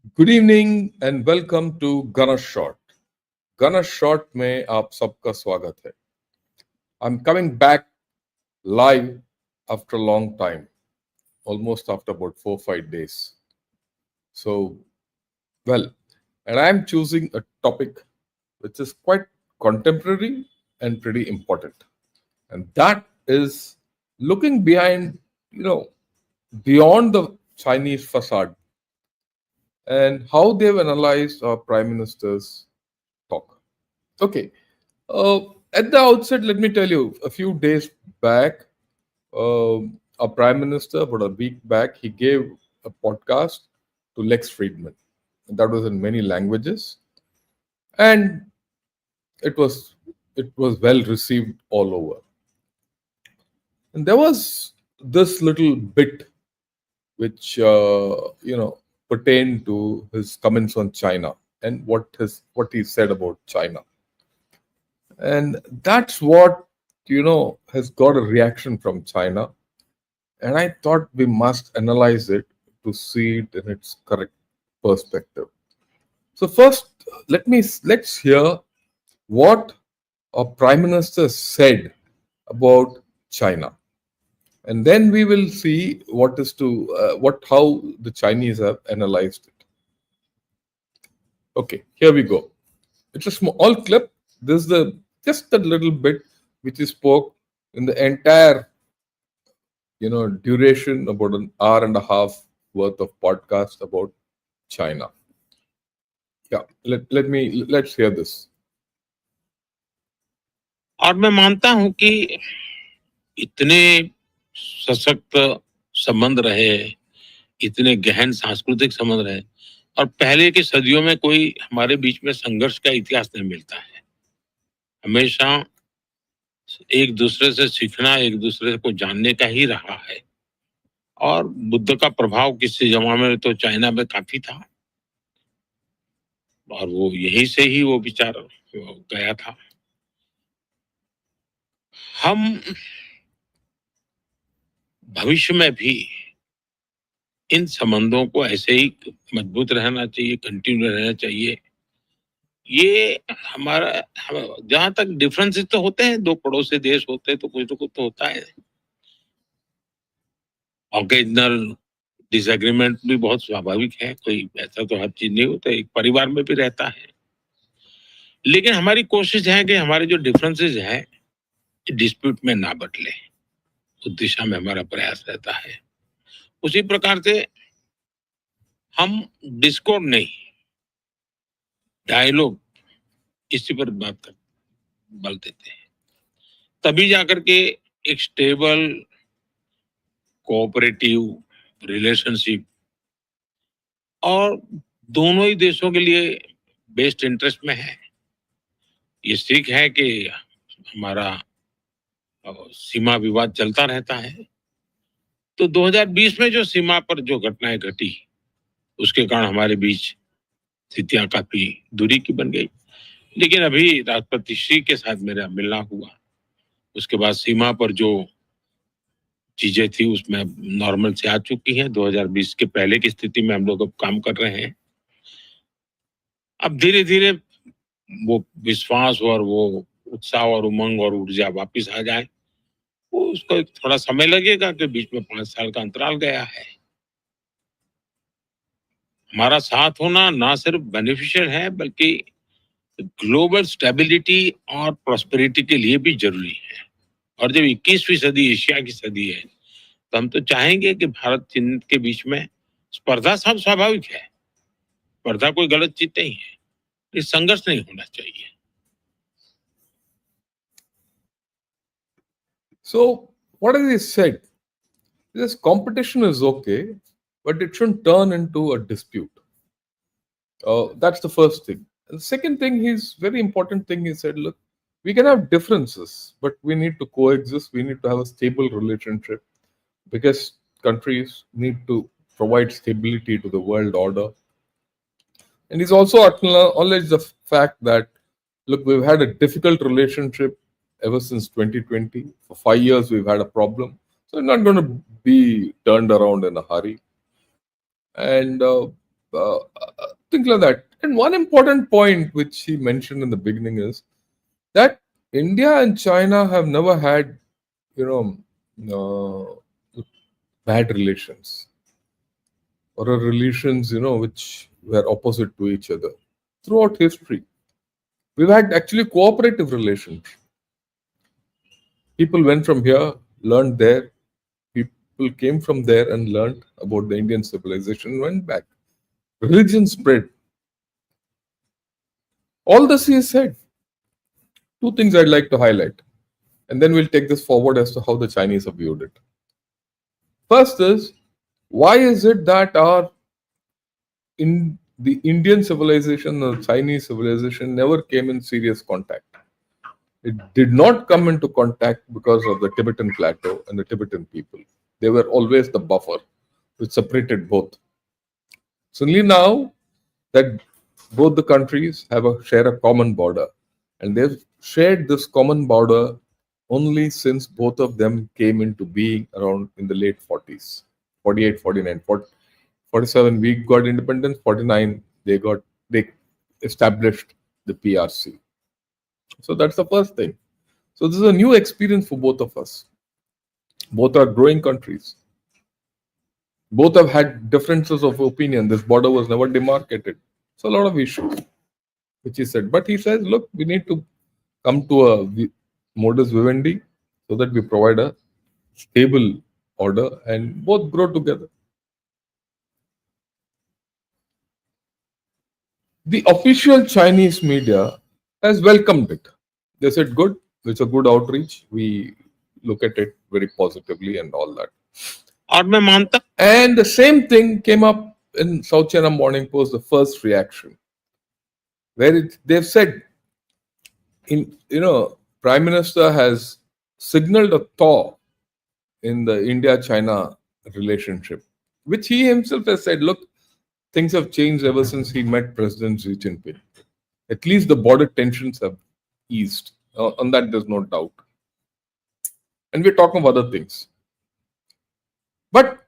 Good evening and welcome to Gunner Shot. Gunner Shot में आप सबका स्वागत है। I am coming back live after a long time, almost after about 4 5 days. So, well, and I am choosing a topic which is quite contemporary and pretty important, and that is looking behind, beyond the Chinese facade and how they've analyzed our prime minister's talk. Okay, at the outset, let me tell you, a few days back, our prime minister, about a week back, he gave a podcast to Lex Freidman. That was in many languages, and it was it was well received all over. And there was this little bit which pertained to his comments on China and what he said about China. And that's what has got a reaction from China. And I thought we must analyze it to see it in its correct perspective. So first, let's hear what our prime minister said about China, and then we will see what is to what how the Chinese have analyzed it. Okay, here we go. It's a small clip. This is the just a little bit which he spoke in the entire duration, about an hour and a half worth of podcast about China. Yeah, let's hear this. और मैं मानता हूं कि इतने सशक्त संबंध रहे, इतने गहन सांस्कृतिक संबंध रहे, और पहले की सदियों में कोई हमारे बीच में संघर्ष का इतिहास नहीं मिलता है। हमेशा एक दूसरे से सीखना, एक दूसरे को जानने का ही रहा है। और बुद्ध का प्रभाव किसी जमाने में तो चाइना में काफी था, और वो यहीं से ही वो विचार गया था। हम भविष्य में भी इन संबंधों को ऐसे ही मजबूत रहना चाहिए, कंटिन्यू रहना चाहिए। ये हमारा जहां तक डिफरेंसेस तो होते हैं, दो पड़ोसी देश होते हैं तो कुछ ना कुछ तो होता है। ऑकेजनल डिसएग्रीमेंट भी बहुत स्वाभाविक है, कोई ऐसा तो हर चीज नहीं होता, एक परिवार में भी रहता है। लेकिन हमारी कोशिश है कि हमारे जो डिफरेंसेस हैं डिस्प्यूट में ना बदले, उस दिशा में हमारा प्रयास रहता है। उसी प्रकार से हम डिस्कॉर्ड नहीं, डायलॉग, इसी पर बात कर बल देते हैं, तभी जाकर के एक स्टेबल कोऑपरेटिव रिलेशनशिप और दोनों ही देशों के लिए बेस्ट इंटरेस्ट में है। ये ठीक है कि हमारा सीमा विवाद चलता रहता है, तो 2020 में जो सीमा पर जो घटनाएं घटी उसके कारण हमारे बीच स्थितियां काफी दूरी की बन गई। लेकिन अभी राष्ट्रपति श्री के साथ मेरा मिलना हुआ, उसके बाद सीमा पर जो चीजें थी उसमें नॉर्मल से आ चुकी हैं। 2020 के पहले की स्थिति में हम लोग अब काम कर रहे हैं। अब धीरे धीरे वो विश्वास और वो उत्साह और उमंग और ऊर्जा वापस आ जाए, वो उसको थोड़ा समय लगेगा कि बीच में 5 साल का अंतराल गया है। हमारा साथ होना ना सिर्फ बेनिफिशियल है बल्कि ग्लोबल स्टेबिलिटी और प्रॉस्पेरिटी के लिए भी जरूरी है। और जब 21वीं सदी एशिया की सदी है तो हम तो चाहेंगे कि भारत चीन के बीच में स्पर्धा सब स्वाभाविक है, स्पर्धा कोई गलत चीज नहीं है, इस संघर्ष नहीं होना चाहिए। So, what has he said? This competition is okay, but it shouldn't turn into a dispute. That's the first thing. And the second thing, his very important thing, he said, look, we can have differences, but we need to coexist. We need to have a stable relationship because countries need to provide stability to the world order. And he's also acknowledged the fact that, look, we've had a difficult relationship ever since 2020. For 5 years, we've had a problem. So it's not going to be turned around in a hurry. And things like that. And one important point which he mentioned in the beginning is that India and China have never had, you bad relations or a relations, which were opposite to each other throughout history. We've had actually cooperative relations. People went from here, learned there. People came from there and learned about the Indian civilization, went back. Religion spread. All this he has said. Two things I'd like to highlight, and then we'll take this forward as to how the Chinese have viewed it. First is, why is it that our in the Indian civilization or Chinese civilization never came in serious contact? It did not come into contact because of the Tibetan plateau and the Tibetan people. They were always the buffer which separated both. Suddenly now that both the countries share a common border, and they've shared this common border only since both of them came into being around in the late 40s, 48, 49, 47 we got independence, 49 they established the PRC. So that's the first thing. So this is a new experience for both of us. Both are growing countries. Both have had differences of opinion. This border was never demarcated. So a lot of issues, which he said. But he says, look, we need to come to a modus vivendi so that we provide a stable order and both grow together. The official Chinese media has welcomed it. They said, good, it's a good outreach. We look at it very positively and all that. और मैं मानता And the same thing came up in South China Morning Post, the first reaction, where they've said, Prime Minister has signaled a thaw in the India-China relationship, which he himself has said, look, things have changed ever since he met President Xi Jinping. At least the border tensions have eased. On that, there's no doubt. And we're talking of other things. But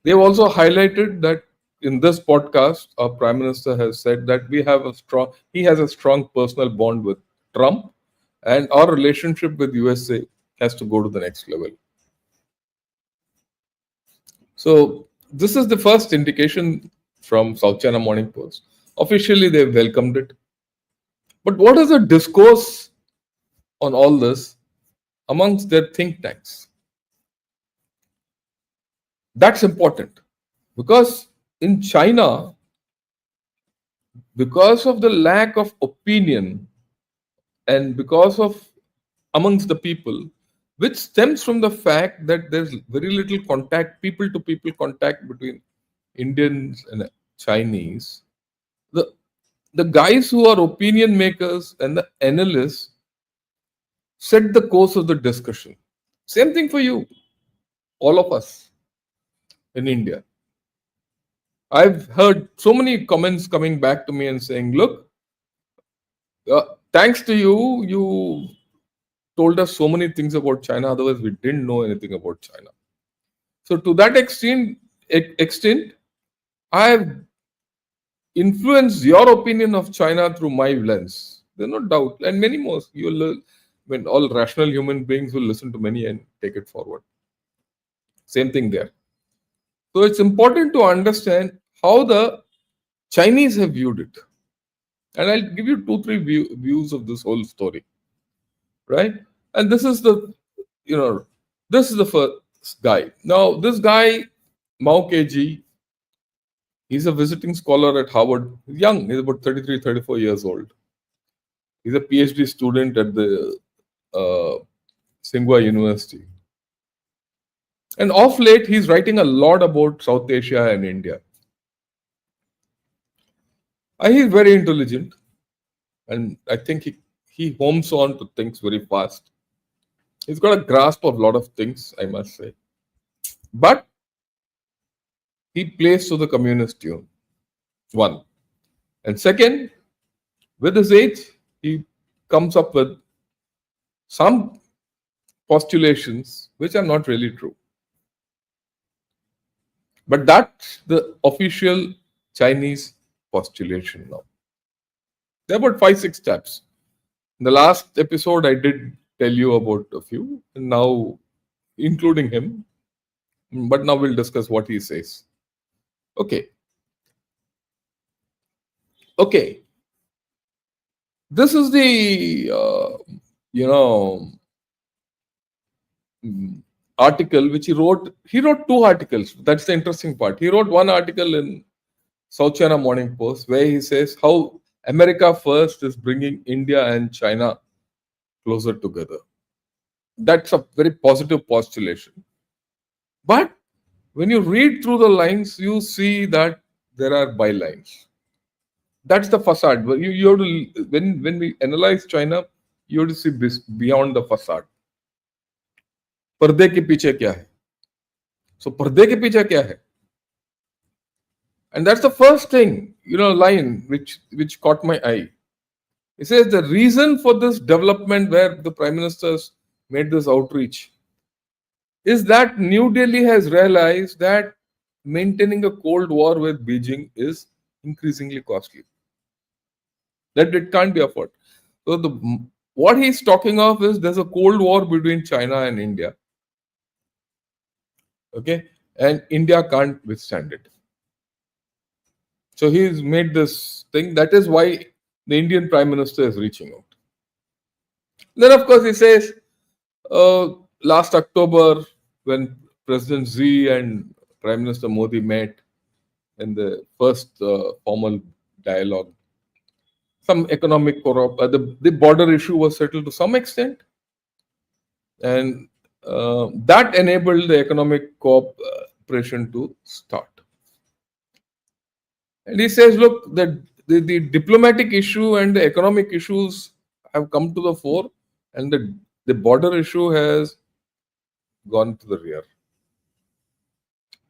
they've also highlighted that in this podcast, our Prime Minister has said that he has a strong personal bond with Trump, and our relationship with USA has to go to the next level. So this is the first indication from South China Morning Post. Officially, they've welcomed it. But what is the discourse on all this amongst their think tanks? That's important because in China, because of the lack of opinion and because of amongst the people, which stems from the fact that there's very little contact, people to people contact between Indians and Chinese, the guys who are opinion makers and the analysts set the course of the discussion. Same thing for you, all of us in India. I've heard so many comments coming back to me and saying, look, thanks to you, you told us so many things about China, otherwise we didn't know anything about China. So to that extent, I have influenced your opinion of China through my lens. There's no doubt. And many more. When all rational human beings will listen to many and take it forward. Same thing there. So it's important to understand how the Chinese have viewed it. And I'll give you 2-3 views of this whole story. Right? And this is the first guy. Now, this guy, Mao KG, he's a visiting scholar at Harvard. He's young. He's about 33, 34 years old. He's a PhD student at the Tsinghua University. And of late, he's writing a lot about South Asia and India. He's very intelligent. And I think he homes on to things very fast. He's got a grasp of a lot of things, I must say. But he plays to the communist tune. One. And second, with his age, he comes up with some postulations which are not really true. But that's the official Chinese postulation now. There are about 5, 6 steps. In the last episode, I did tell you about a few, and now including him. But now we'll discuss what he says. Okay. Okay. This is the you know article which he wrote. He wrote 2 articles. That's the interesting part. He wrote one article in South China Morning Post where he says how America First is bringing India and China closer together. That's a very positive postulation. But when you read through the lines, you see that there are bylines. That's the facade. You have to, when we analyze China, you have to see this beyond the facade. पर्दे के पीछे क्या है? So पर्दे के पीछे क्या है? And that's the first thing, line which caught my eye. It says the reason for this development where the Prime Minister's made this outreach is that New Delhi has realized that maintaining a Cold War with Beijing is increasingly costly. That it can't be afforded. So what he's talking of is there's a Cold War between China and India. Okay, and India can't withstand it. So he's made this thing. That is why the Indian Prime Minister is reaching out. Then, of course, he says last October when President Xi and Prime Minister Modi met in the first formal dialogue, some economic the border issue was settled to some extent, and that enabled the economic cooperation to start. And he says, look, the diplomatic issue and the economic issues have come to the fore, and the border issue has gone to the rear.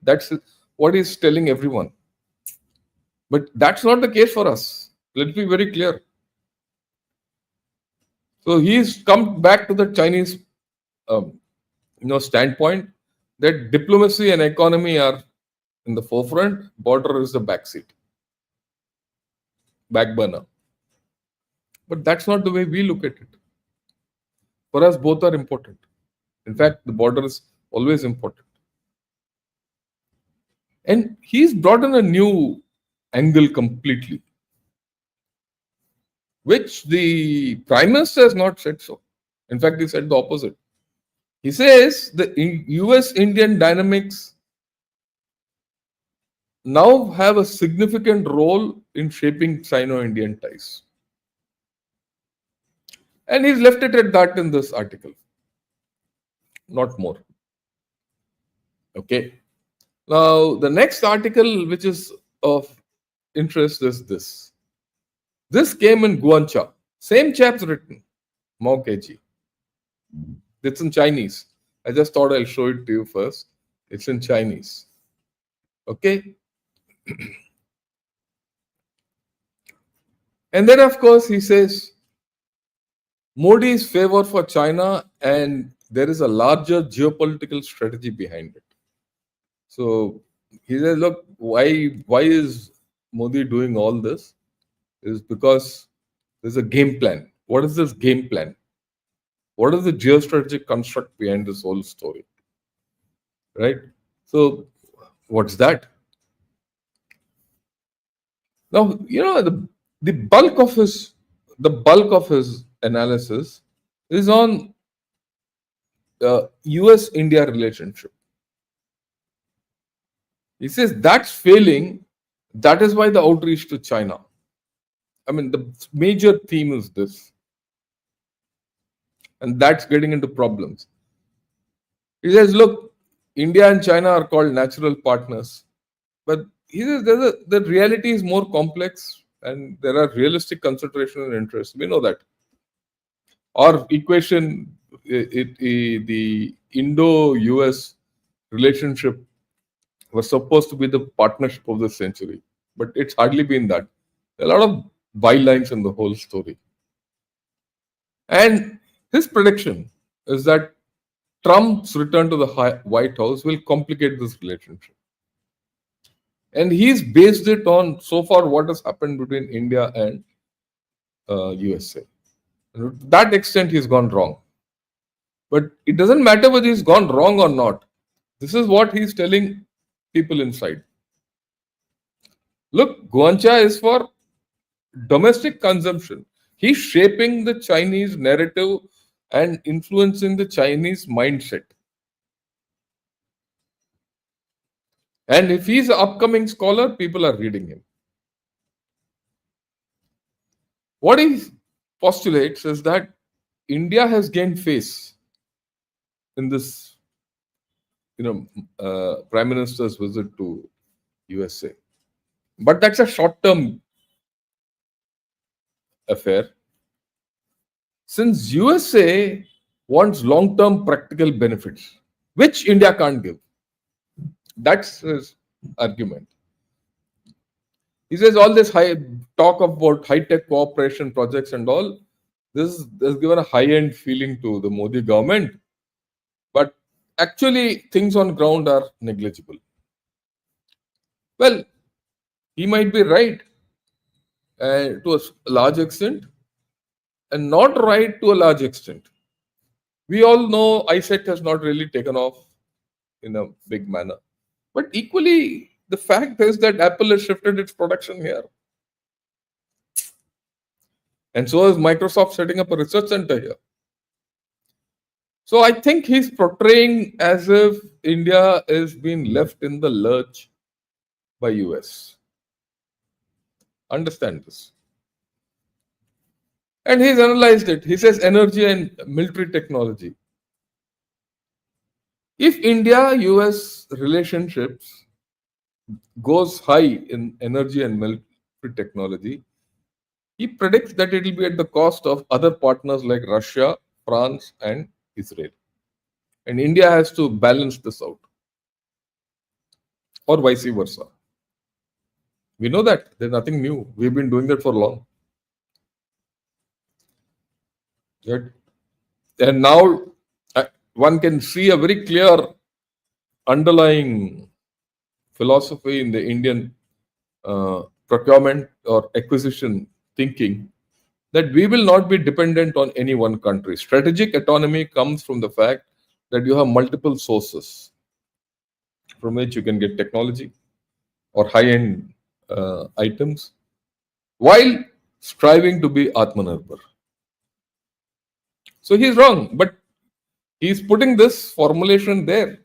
That's what he's telling everyone. But that's not the case for us. Let's be very clear. So he's come back to the Chinese standpoint that diplomacy and economy are in the forefront, border is the backseat, back burner. But that's not the way we look at it. For us, both are important. In fact, the border is always important. And he's brought in a new angle completely, which the Prime Minister has not said so. In fact, he said the opposite. He says the US-Indian dynamics now have a significant role in shaping Sino-Indian ties. And he's left it at that in this article. Not more. Okay. Now, the next article which is of interest is this. This came in Guancha. Same chap's written. Mao Keji. It's in Chinese. I just thought I'll show it to you first. It's in Chinese. Okay. And then, of course, he says Modi's favor for China, and there is a larger geopolitical strategy behind it. So he says, look, why is Modi doing all this? Is because there's a game plan. What is this game plan? What is the geostrategic construct behind this whole story? Right? So what's that? Now, the bulk of his analysis is on the US-India relationship. He says that's failing. That is why the outreach to China. I mean, the major theme is this. And that's getting into problems. He says, look, India and China are called natural partners. But he says the reality is more complex and there are realistic considerations and interests. We know that. Our equation, the Indo-US relationship was supposed to be the partnership of the century. But it's hardly been that. There are a lot of bylines in the whole story. And his prediction is that Trump's return to the White House will complicate this relationship. And he's based it on so far what has happened between India and USA. To that extent, he's gone wrong. But it doesn't matter whether he's gone wrong or not. This is what he's telling people inside. Look, Guancha is for domestic consumption. He's shaping the Chinese narrative and influencing the Chinese mindset. And if he's an upcoming scholar, people are reading him. What he postulates is that India has gained face in this, prime minister's visit to USA. But that's a short-term affair. Since USA wants long-term practical benefits, which India can't give. That's his argument. He says all this high talk about high-tech cooperation projects and all, this has given a high-end feeling to the Modi government, but actually things on ground are negligible. Well, he might be right to a large extent and not right to a large extent. We all know ISET has not really taken off in a big manner. But equally, the fact is that Apple has shifted its production here. And so is Microsoft setting up a research center here. So I think he's portraying as if India is being left in the lurch by US. Understand this. And he's analyzed it. He says energy and military technology. If India-US relationships goes high in energy and military technology, he predicts that it will be at the cost of other partners like Russia, France, and Israel. And India has to balance this out, or vice versa. We know that there's nothing new. We've been doing that for long. Right? And now one can see a very clear underlying philosophy in the Indian procurement or acquisition thinking that we will not be dependent on any one country. Strategic autonomy comes from the fact that you have multiple sources from which you can get technology or high-end items while striving to be Atmanirbhar. So he's wrong, but he's putting this formulation there.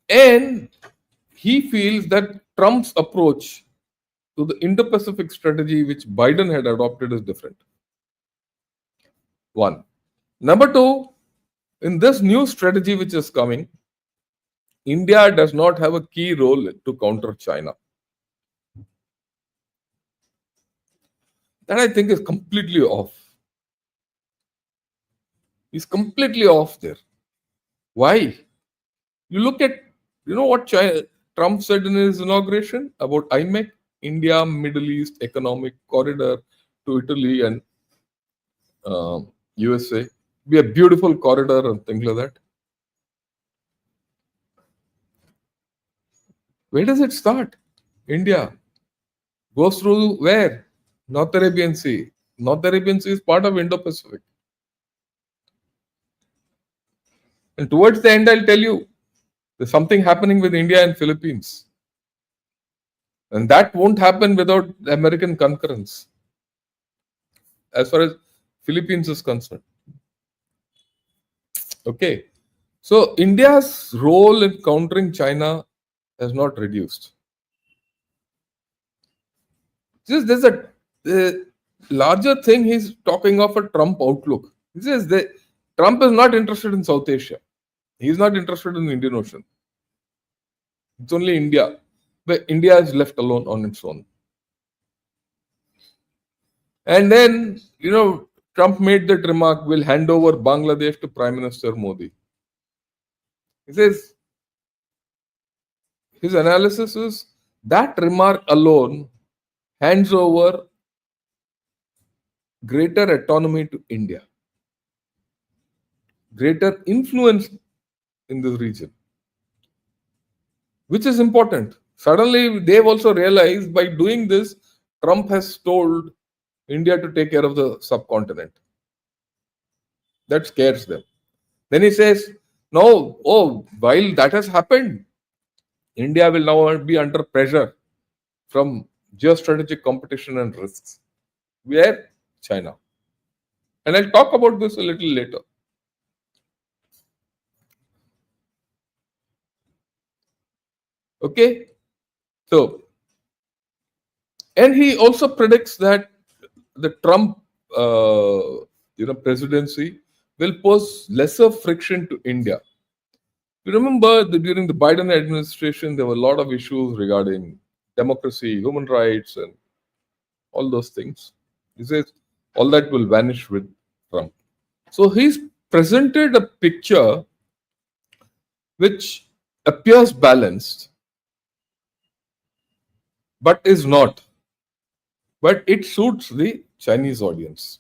And he feels that Trump's approach to the Indo-Pacific strategy, which Biden had adopted, is different. One. Number two, in this new strategy which is coming, India does not have a key role to counter China. That I think is completely off. He's completely off there. Why? You look at, what Trump said in his inauguration about IMEC, India Middle East Economic Corridor to Italy and USA. Be a beautiful corridor and things like that. Where does it start? India. Goes through where? North Arabian Sea. North Arabian Sea is part of Indo-Pacific. And towards the end, I'll tell you, there's something happening with India and Philippines. And that won't happen without American concurrence, as far as Philippines is concerned. Okay. So India's role in countering China has not reduced. There's a larger thing he's talking of a Trump outlook. He says that Trump is not interested in South Asia. He's not interested in the Indian Ocean. It's only India. But India is left alone on its own. And then, Trump made that remark, will hand over Bangladesh to Prime Minister Modi. He says, his analysis is that remark alone hands over greater autonomy to India, greater influence in this region, which is important. Suddenly, they've also realized by doing this, Trump has told India to take care of the subcontinent. That scares them. Then he says, no, oh, while that has happened, India will now be under pressure from geostrategic competition and risks. Where? China. And I'll talk about this a little later. Okay? So, and he also predicts that the Trump presidency will pose lesser friction to India. You remember that during the Biden administration, there were a lot of issues regarding democracy, human rights, and all those things. He says all that will vanish with Trump. So he's presented a picture which appears balanced, but is not. But it suits the Chinese audience.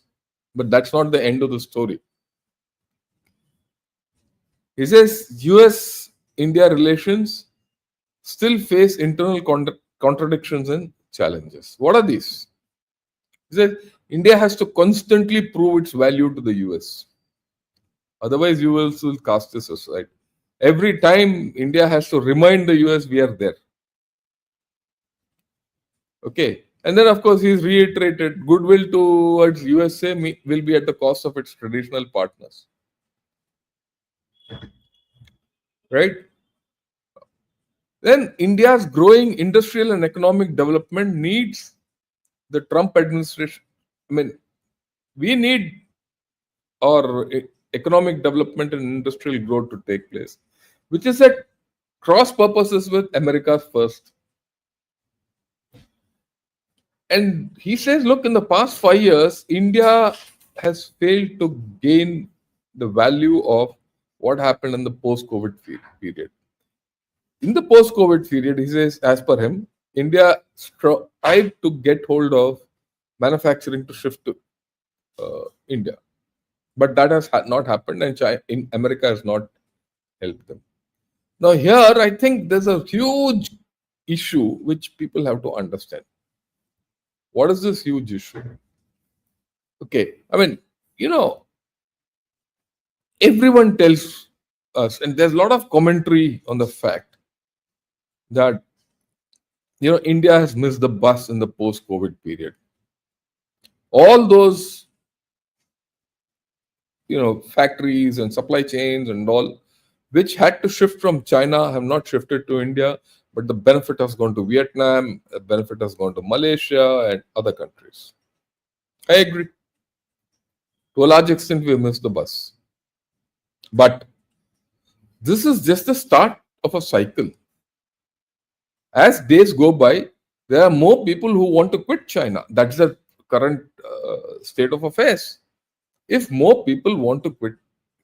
But that's not the end of the story. He says US India relations still face internal contradictions and challenges. What are these? He says India has to constantly prove its value to the US. Otherwise, US will cast this aside. Every time India has to remind the US we are there. Okay. And then, of course, he's reiterated goodwill towards USA will be at the cost of its traditional partners. Right? Then India's growing industrial and economic development needs the Trump administration. I mean, we need our economic development and industrial growth to take place, which is at cross purposes with America's first. And he says, look, in the past 5 years, India has failed to gain the value of what happened in the post-COVID period. In the post-COVID period, he says, as per him, India tried to get hold of manufacturing to shift to India. But that has not happened, and in America has not helped them. Now, here, I think there's a huge issue which people have to understand. What is this huge issue? Okay, I mean, everyone tells us, and there's a lot of commentary on the fact that India has missed the bus in the post-COVID period. All those factories and supply chains and all which had to shift from China have not shifted to India, but the benefit has gone to Vietnam, the benefit has gone to Malaysia and other countries. I agree. To a large extent, we have missed the bus. But this is just the start of a cycle. As days go by, there are more people who want to quit China. That's the current state of affairs. If more people want to quit,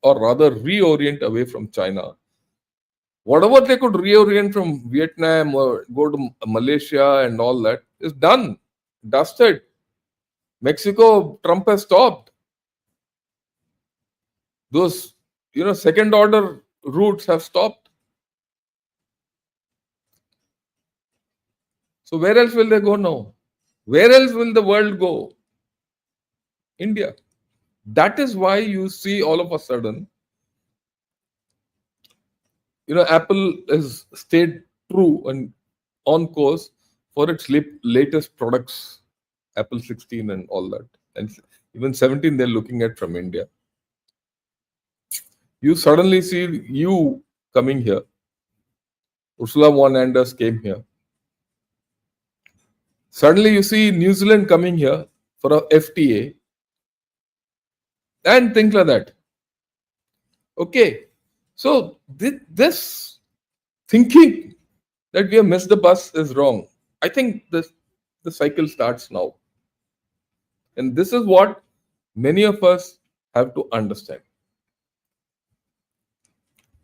or rather reorient away from China, whatever they could reorient from Vietnam or go to Malaysia and all that is done, dusted. Mexico, Trump has stopped. Those, second order routes have stopped. So where else will they go now? Where else will the world go? India. That is why you see all of a sudden, Apple has stayed true and on course for its latest products, Apple 16 and all that. And even 17 they're looking at from India. You suddenly see you coming here. Ursula von der Leyen came here. Suddenly you see New Zealand coming here for a FTA and things like that. Okay. So this thinking that we have missed the bus is wrong. I think the cycle starts now. And this is what many of us have to understand.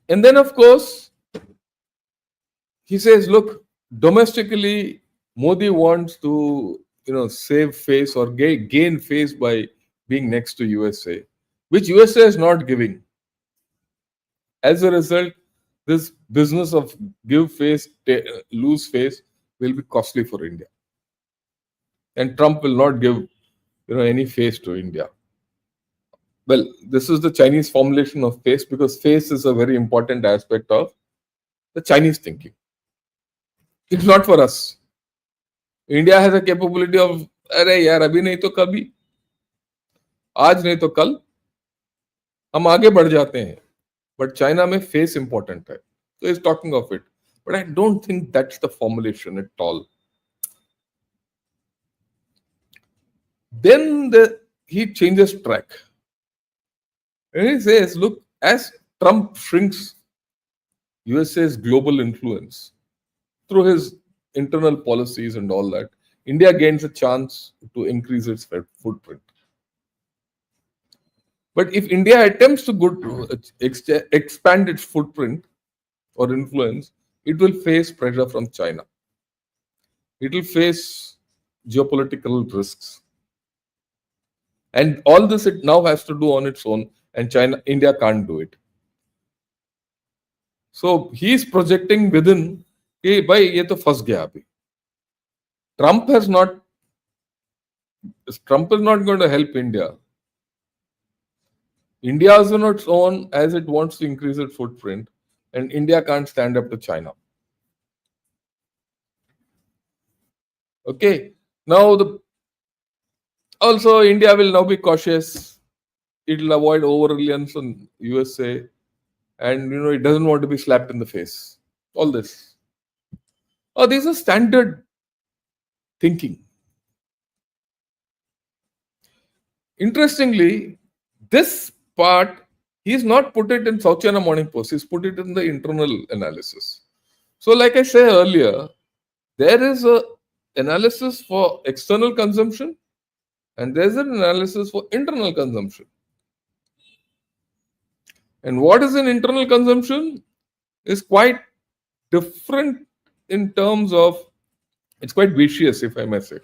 And then, of course, he says, look, domestically, Modi wants to, save face or gain face by being next to USA, which USA is not giving. As a result, This business of give face, lose face will be costly for India. And Trump will not give any face to India. Well, this is the Chinese formulation of face because face is a very important aspect of the Chinese thinking. It's not for us. India has a capability of अरे यार अभी नहीं तो कभी आज नहीं तो कल हम आगे बढ़ जाते हैं बट चाइना में फेस इंपॉर्टेंट है तो is talking of it but I don't think that's the formulation at all then he changes track and he says look as Trump shrinks USA's global influence through his internal policies and all that, India gains a chance to increase its footprint. But if India attempts to expand its footprint or influence, it will face pressure from China. It will face geopolitical risks. And all this it now has to do on its own, and India can't do it. So he is projecting within कि भाई ये तो फंस गया अभी. Trump is not going to help India. India is on its own as it wants to increase its footprint, and India can't stand up to China. Okay, now also India will now be cautious. It will avoid over reliance on USA, and it doesn't want to be slapped in the face. All this. Oh, these are standard thinking. Interestingly, this part, he's not put it in South China Morning Post, he's put it in the internal analysis. So, like I said earlier, there is a analysis for external consumption and there's an analysis for internal consumption. And what is an internal consumption is quite different in terms of, it's quite vicious, if I may say.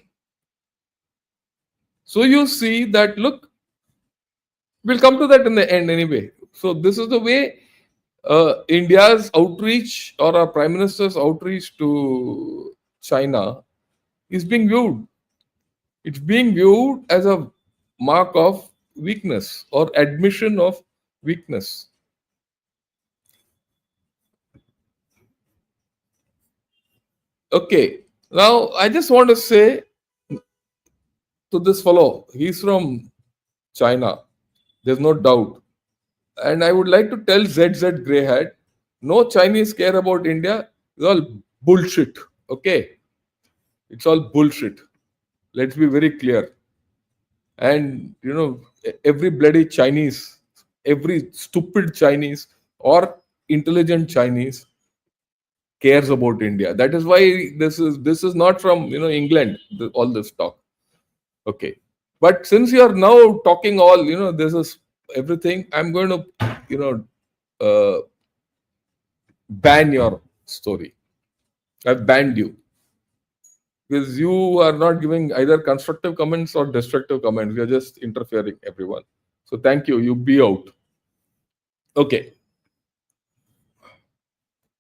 So you see that, look, we'll come to that in the end anyway. So this is the way India's outreach or our Prime Minister's outreach to China is being viewed. It's being viewed as a mark of weakness or admission of weakness. Okay, now I just want to say to this fellow, he's from China, there's no doubt. And I would like to tell ZZ Grey Hat, no Chinese care about India, it's all bullshit. Okay, it's all bullshit. Let's be very clear. And every bloody Chinese, every stupid Chinese or intelligent Chinese cares about India. That is why this is not from England, all this talk. Okay, but since you are now talking all this is everything, I'm going to ban your story. I've banned you because you are not giving either constructive comments or destructive comments. You're just interfering, everyone. So thank you. You be out. Okay.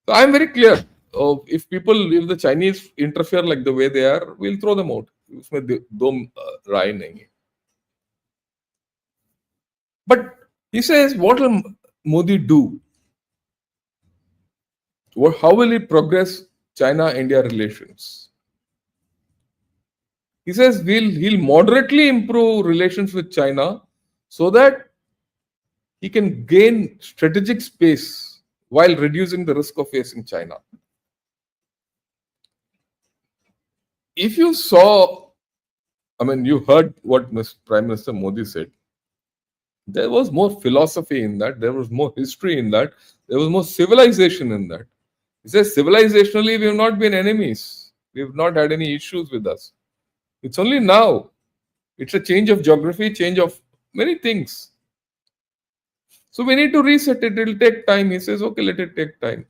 So I'm very clear. If the Chinese interfere like the way they are, we'll throw them out. But he says, what will Modi do? How will he progress China-India relations? He says he'll moderately improve relations with China so that he can gain strategic space while reducing the risk of facing China. If you saw, you heard what Prime Minister Modi said. There was more philosophy in that. There was more history in that. There was more civilization in that. He says, civilizationally, we have not been enemies. We have not had any issues with us. It's only now. It's a change of geography, change of many things. So we need to reset it. It will take time. He says, okay, let it take time.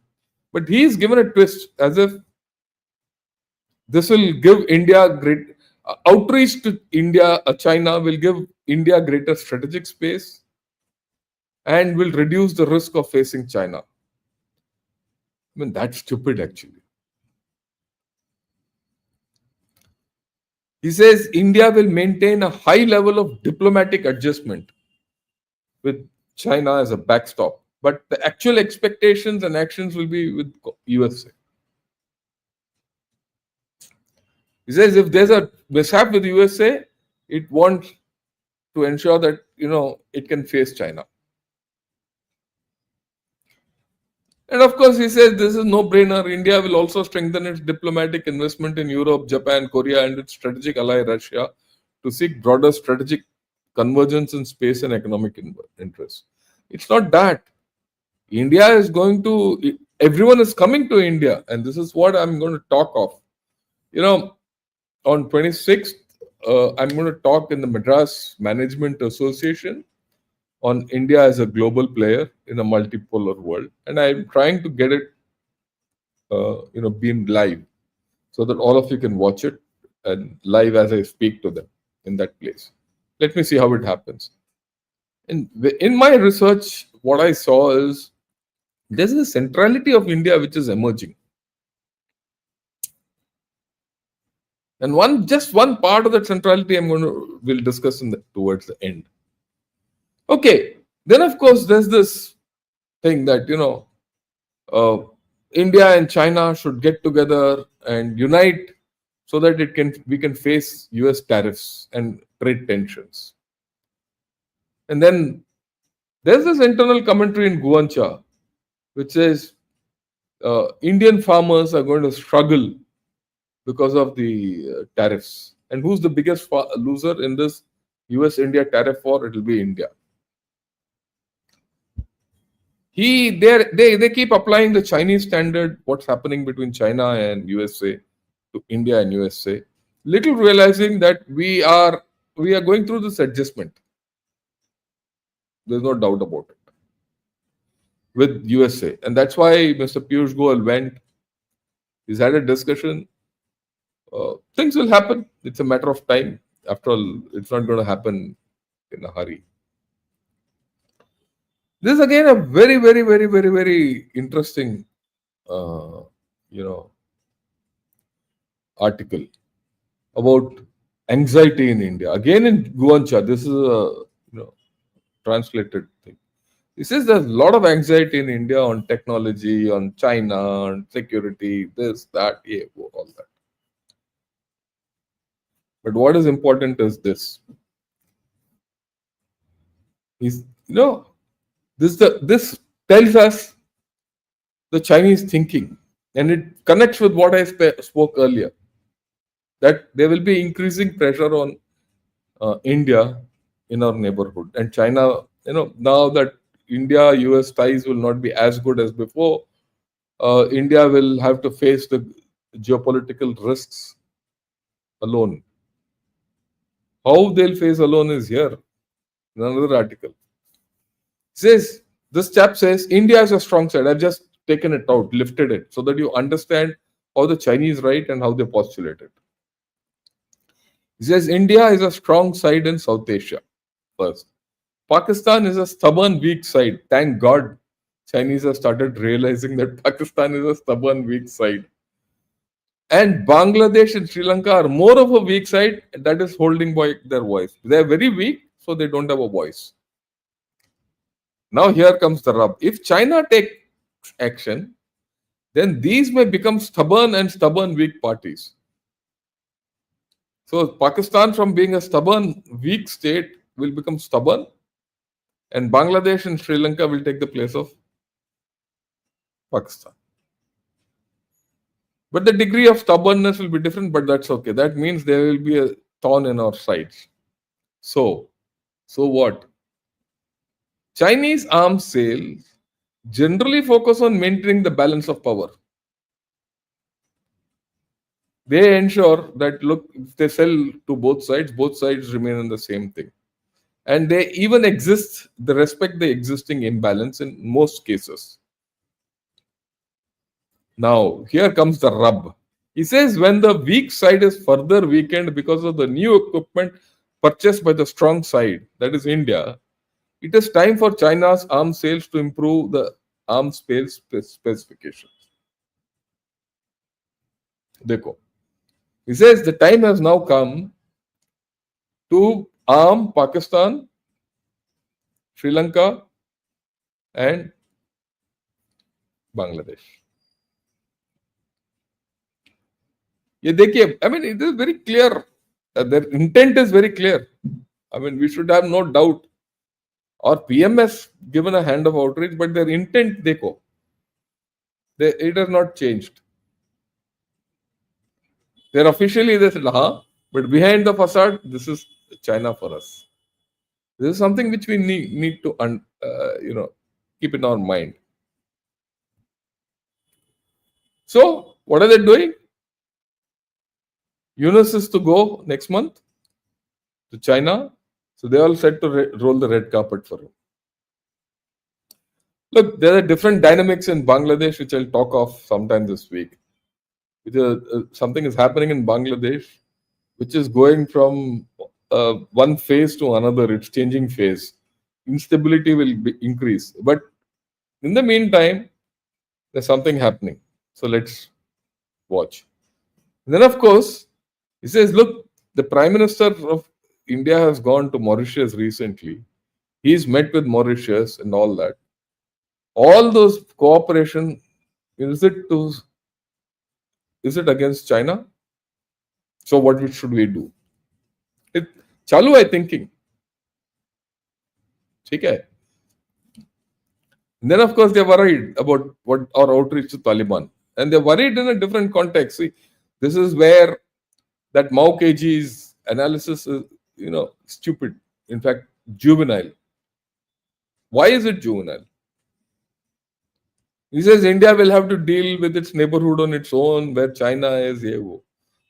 But he's given a twist as if this will give India great outreach to India, China will give India greater strategic space and will reduce the risk of facing China. I mean, that's stupid actually. He says India will maintain a high level of diplomatic adjustment with China as a backstop, but the actual expectations and actions will be with USA. He says if there's a mishap with USA, it wants to ensure that it can face China. And of course, he says this is no-brainer. India will also strengthen its diplomatic investment in Europe, Japan, Korea, and its strategic ally Russia to seek broader strategic convergence in space and economic interests. It's not that. India is going to, everyone is coming to India, and this is what I'm going to talk of. On 26th, I'm going to talk in the Madras Management Association on India as a global player in a multipolar world, and I'm trying to get it, beamed live, so that all of you can watch it and live as I speak to them in that place. Let me see how it happens. In my research, what I saw is there's a centrality of India which is emerging. And just one part of that centrality we'll discuss towards the end. Okay, then of course there's this thing that India and China should get together and unite so that we can face US tariffs and trade tensions. And then there's this internal commentary in Guancha which says Indian farmers are going to struggle because of the tariffs. And who's the biggest loser in this US-India tariff war? It will be India. They keep applying the Chinese standard, what's happening between China and USA to India and USA, little realizing that we are going through this adjustment. There's no doubt about it with USA. And that's why Mr. Piyush Goyal went. He's had a discussion. Things will happen. It's a matter of time. After all, it's not going to happen in a hurry. This is again a very, very, very, very, very interesting, article about anxiety in India. Again in Guancha, this is a translated thing. He says there's a lot of anxiety in India on technology, on China, on security, this, that, all that. But what is important is this. This tells us the Chinese thinking, and it connects with what I spoke earlier, that there will be increasing pressure on India in our neighborhood. And China, now that India-US ties will not be as good as before, India will have to face the geopolitical risks alone. How they'll face alone is here in another article. This chap says India has a strong side. I've just taken it out, lifted it, so that you understand how the Chinese write and how they postulate it. He says India is a strong side in South Asia. First, Pakistan is a stubborn, weak side. Thank God Chinese have started realizing that Pakistan is a stubborn, weak side. And Bangladesh and Sri Lanka are more of a weak side that is holding by their voice. They are very weak, so they don't have a voice. Now here comes the rub. If China takes action, then these may become stubborn and stubborn weak parties. So Pakistan, from being a stubborn weak state, will become stubborn, and Bangladesh and Sri Lanka will take the place of Pakistan. But the degree of stubbornness will be different, but that's okay. That means there will be a thorn in our sides. So what? Chinese arms sales generally focus on maintaining the balance of power. They ensure that, look, if they sell to both sides remain in the same thing. And they even they respect the existing imbalance in most cases. Now, here comes the rub. He says when the weak side is further weakened because of the new equipment purchased by the strong side, that is India, it is time for China's arms sales to improve the arms sales specifications. देखो, he says the time has now come to arm Pakistan, Sri Lanka, and Bangladesh. ये देखिए, I mean, it is very clear. Their intent is very clear. I mean, we should have no doubt. Or PM has given a hand of outreach, but their intent, देखो, it has not changed. They're officially they said, but behind the facade, this is China for us. This is something which we need to keep in our mind. So, what are they doing? Yunus is to go next month to China. So they all said to roll the red carpet for him. Look, there are different dynamics in Bangladesh, which I'll talk of sometime this week. Something is happening in Bangladesh, which is going from one phase to another. It's changing phase. Instability will increase. But in the meantime, there's something happening. So let's watch. And then, of course, he says, look, the Prime Minister of India has gone to Mauritius recently. He's met with Mauritius and all that. All those cooperation, is it against China? So what should we do? Chalu hai thinking. Okay. And then of course they're worried about what our outreach to Taliban. And they're worried in a different context. See, this is where that Mao KG's analysis is, stupid. In fact, juvenile. Why is it juvenile? He says India will have to deal with its neighborhood on its own, where China is.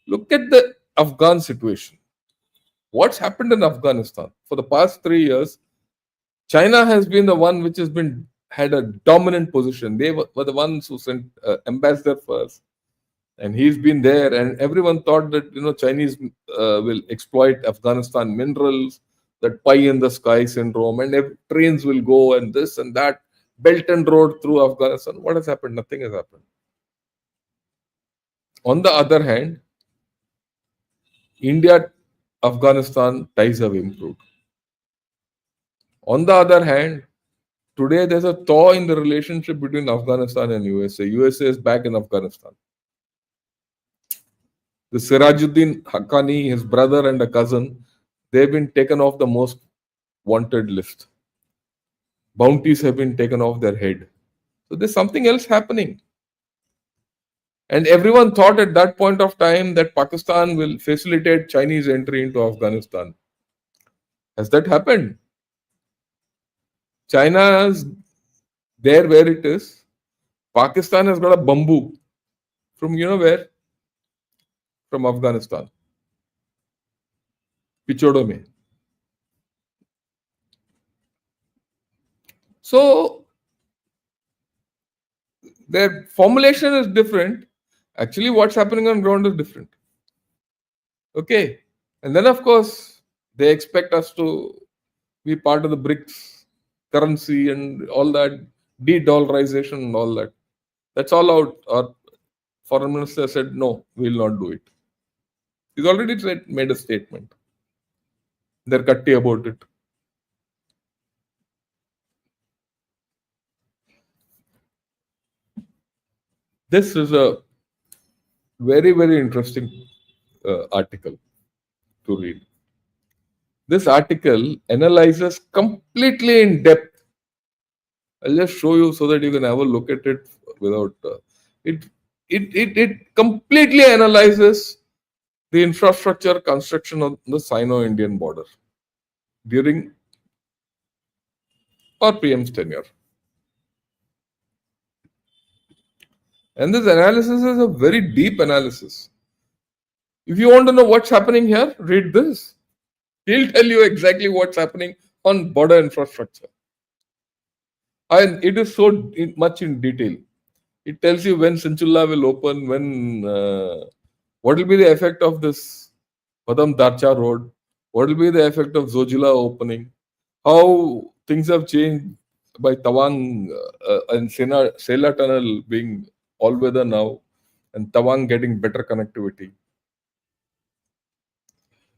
Look at the Afghan situation. What's happened in Afghanistan? For the past 3 years, China has been the one which has had a dominant position. They were the ones who sent ambassador first. And he's been there, and everyone thought that Chinese will exploit Afghanistan minerals, that pie in the sky syndrome, and trains will go and this and that, Belt and Road through Afghanistan. What has happened? Nothing has happened. On the other hand, India-Afghanistan ties have improved. On the other hand, today there's a thaw in the relationship between Afghanistan and USA. USA is back in Afghanistan. The Sirajuddin Haqqani, his brother and a cousin, they've been taken off the most wanted list. Bounties have been taken off their head. So there's something else happening. And everyone thought at that point of time that Pakistan will facilitate Chinese entry into Afghanistan. Has that happened? China is there where it is. Pakistan has got a bamboo from where? From Afghanistan. Pichodo mein. So their formulation is different. Actually, what's happening on ground is different. Okay. And then, of course, they expect us to be part of the BRICS currency and all that, de-dollarization and all that. That's all out. Our foreign minister said, no, we will not do it. He's already made a statement. They're cutty about it. This is a very, very interesting article to read. This article analyzes completely in depth. I'll just show you so that you can have a look at it without it completely analyzes the infrastructure construction on the Sino-Indian border during our PM's tenure. And this analysis is a very deep analysis. If you want to know what's happening here, read this. He'll tell you exactly what's happening on border infrastructure. And it is so much in detail. It tells you when Sinchulla will open, what will be the effect of this Padam Darcha road, what will be the effect of Zojila opening, how things have changed by Tawang and Sela tunnel being all weather now, and Tawang getting better connectivity.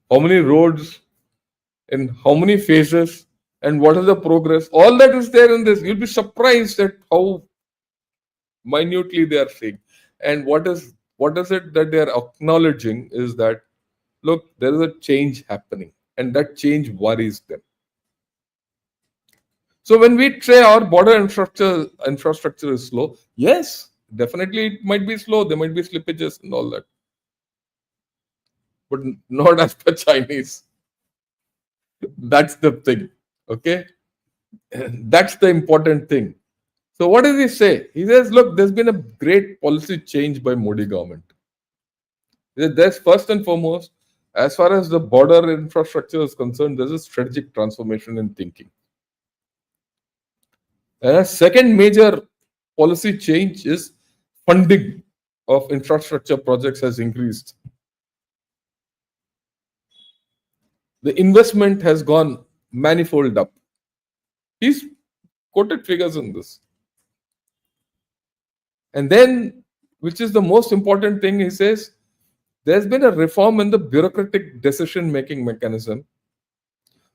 How many roads in how many phases and what is the progress? All that is there in this. You'll be surprised at how minutely they are saying. And what is it that they are acknowledging is that look, there is a change happening, and that change worries them. So when we say our border infrastructure is slow, yes, definitely it might be slow. There might be slippages and all that, but not as per Chinese. That's the thing. Okay, that's the important thing. So what does he say? He says, look, there's been a great policy change by Modi government. There's first and foremost, as far as the border infrastructure is concerned, there's a strategic transformation in thinking. And a second major policy change is funding of infrastructure projects has increased. The investment has gone manifold up. He's quoted figures in this. And then, which is the most important thing, he says, there's been a reform in the bureaucratic decision making mechanism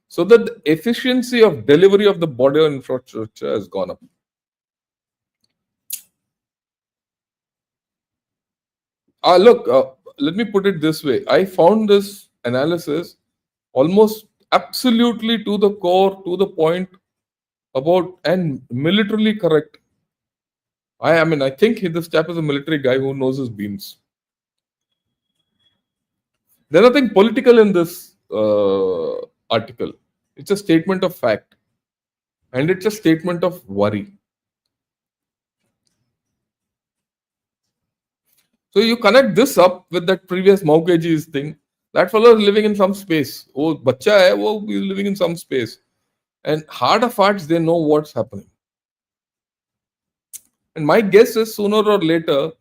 so that the efficiency of delivery of the border infrastructure has gone up. Look, let me put it this way. I found this analysis almost absolutely to the core, to the point about and militarily correct. I mean, I think this chap is a military guy who knows his beans. There's nothing political in this article. It's a statement of fact, and it's a statement of worry. So you connect this up with that previous Maukeji's thing. That fellow is living in some space. Oh, bacha hai, wo is living in some space. And heart of hearts, they know what's happening. And my guess is sooner or later,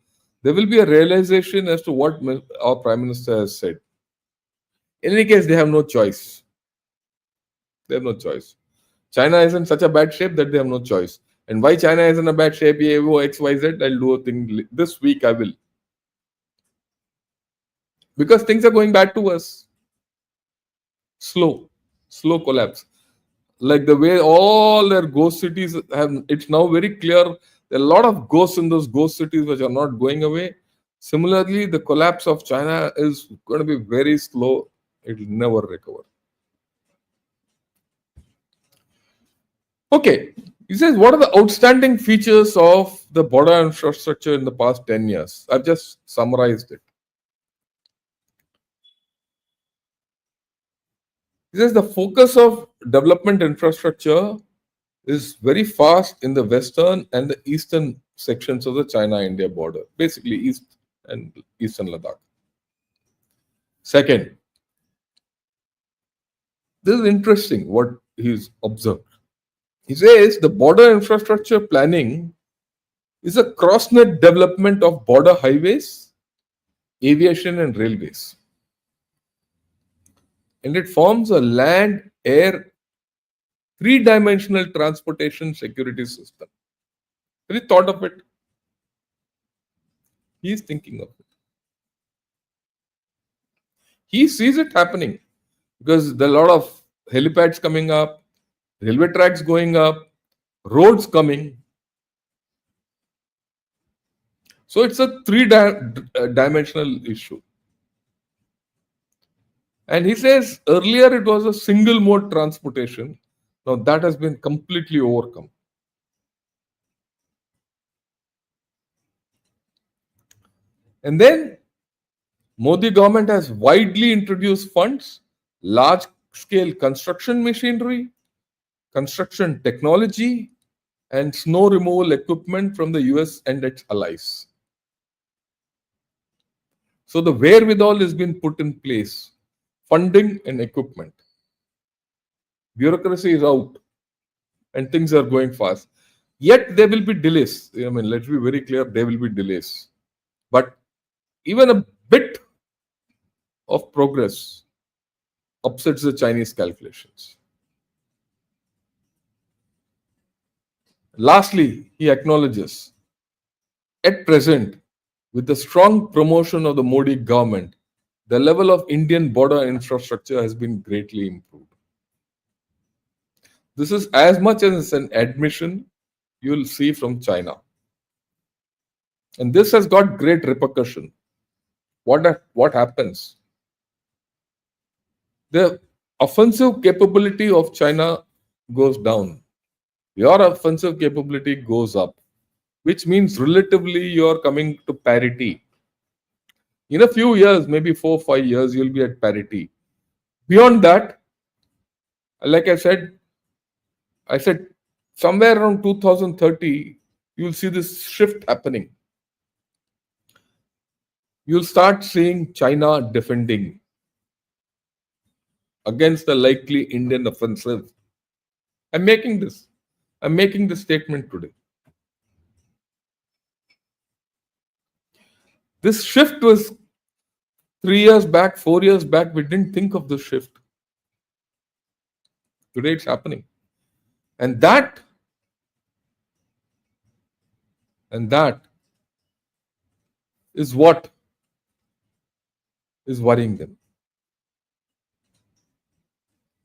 there will be a realization as to what our Prime Minister has said. In any case, they have no choice. They have no choice. China is in such a bad shape that they have no choice. And why China is in a bad shape, X, Y, Z, I'll do a thing this week, I will. Because things are going bad to us. Slow collapse. Like the way all their ghost cities have, it's now very clear there are a lot of ghosts in those ghost cities which are not going away. Similarly, the collapse of China is going to be very slow. It will never recover. Okay, he says, what are the outstanding features of the border infrastructure in the past 10 years? I've just summarized it. He says the focus of development infrastructure is very fast in the western and the eastern sections of the China-India border, basically east and eastern Ladakh. Second, this is interesting what he's observed. He says the border infrastructure planning is a cross-net development of border highways, aviation and railways. And it forms a land, air, three-dimensional transportation security system. Have you thought of it? He is thinking of it. He sees it happening because there are a lot of helipads coming up, railway tracks going up, roads coming. So it's a three-dimensional issue. And he says earlier it was a single mode transportation. Now that has been completely overcome. And then Modi government has widely introduced funds, large scale construction machinery, construction technology, and snow removal equipment from the US and its allies. So the wherewithal has been put in place, funding and equipment. Bureaucracy is out and things are going fast. Yet there will be delays. I mean, let's be very clear, there will be delays. But even a bit of progress upsets the Chinese calculations. Lastly, he acknowledges at present, With the strong promotion of the Modi government, the level of Indian border infrastructure has been greatly improved. This is as much as an admission you'll see from China. And this has got great repercussion. What happens? The offensive capability of China goes down. Your offensive capability goes up, which means relatively you're coming to parity. In a few years, maybe 4 5 years, you'll be at parity. Beyond that, like I said somewhere around 2030, you'll see this shift happening. You'll start seeing China defending against the likely Indian offensive. I'm making this. I'm making this statement today. This shift was 3 years back, 4 years back. We didn't think of this shift. Today it's happening. And that is what is worrying them.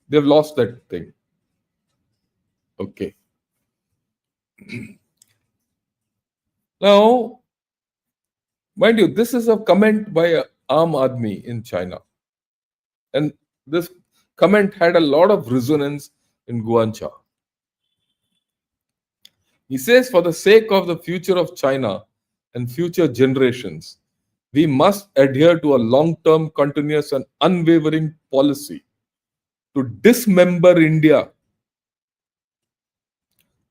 They've lost that thing. Okay. Now, mind you, this is a comment by Aam Aadmi in China. And this comment had a lot of resonance in Guangzhou. He says, for the sake of the future of China and future generations, we must adhere to a long-term, continuous and unwavering policy to dismember India.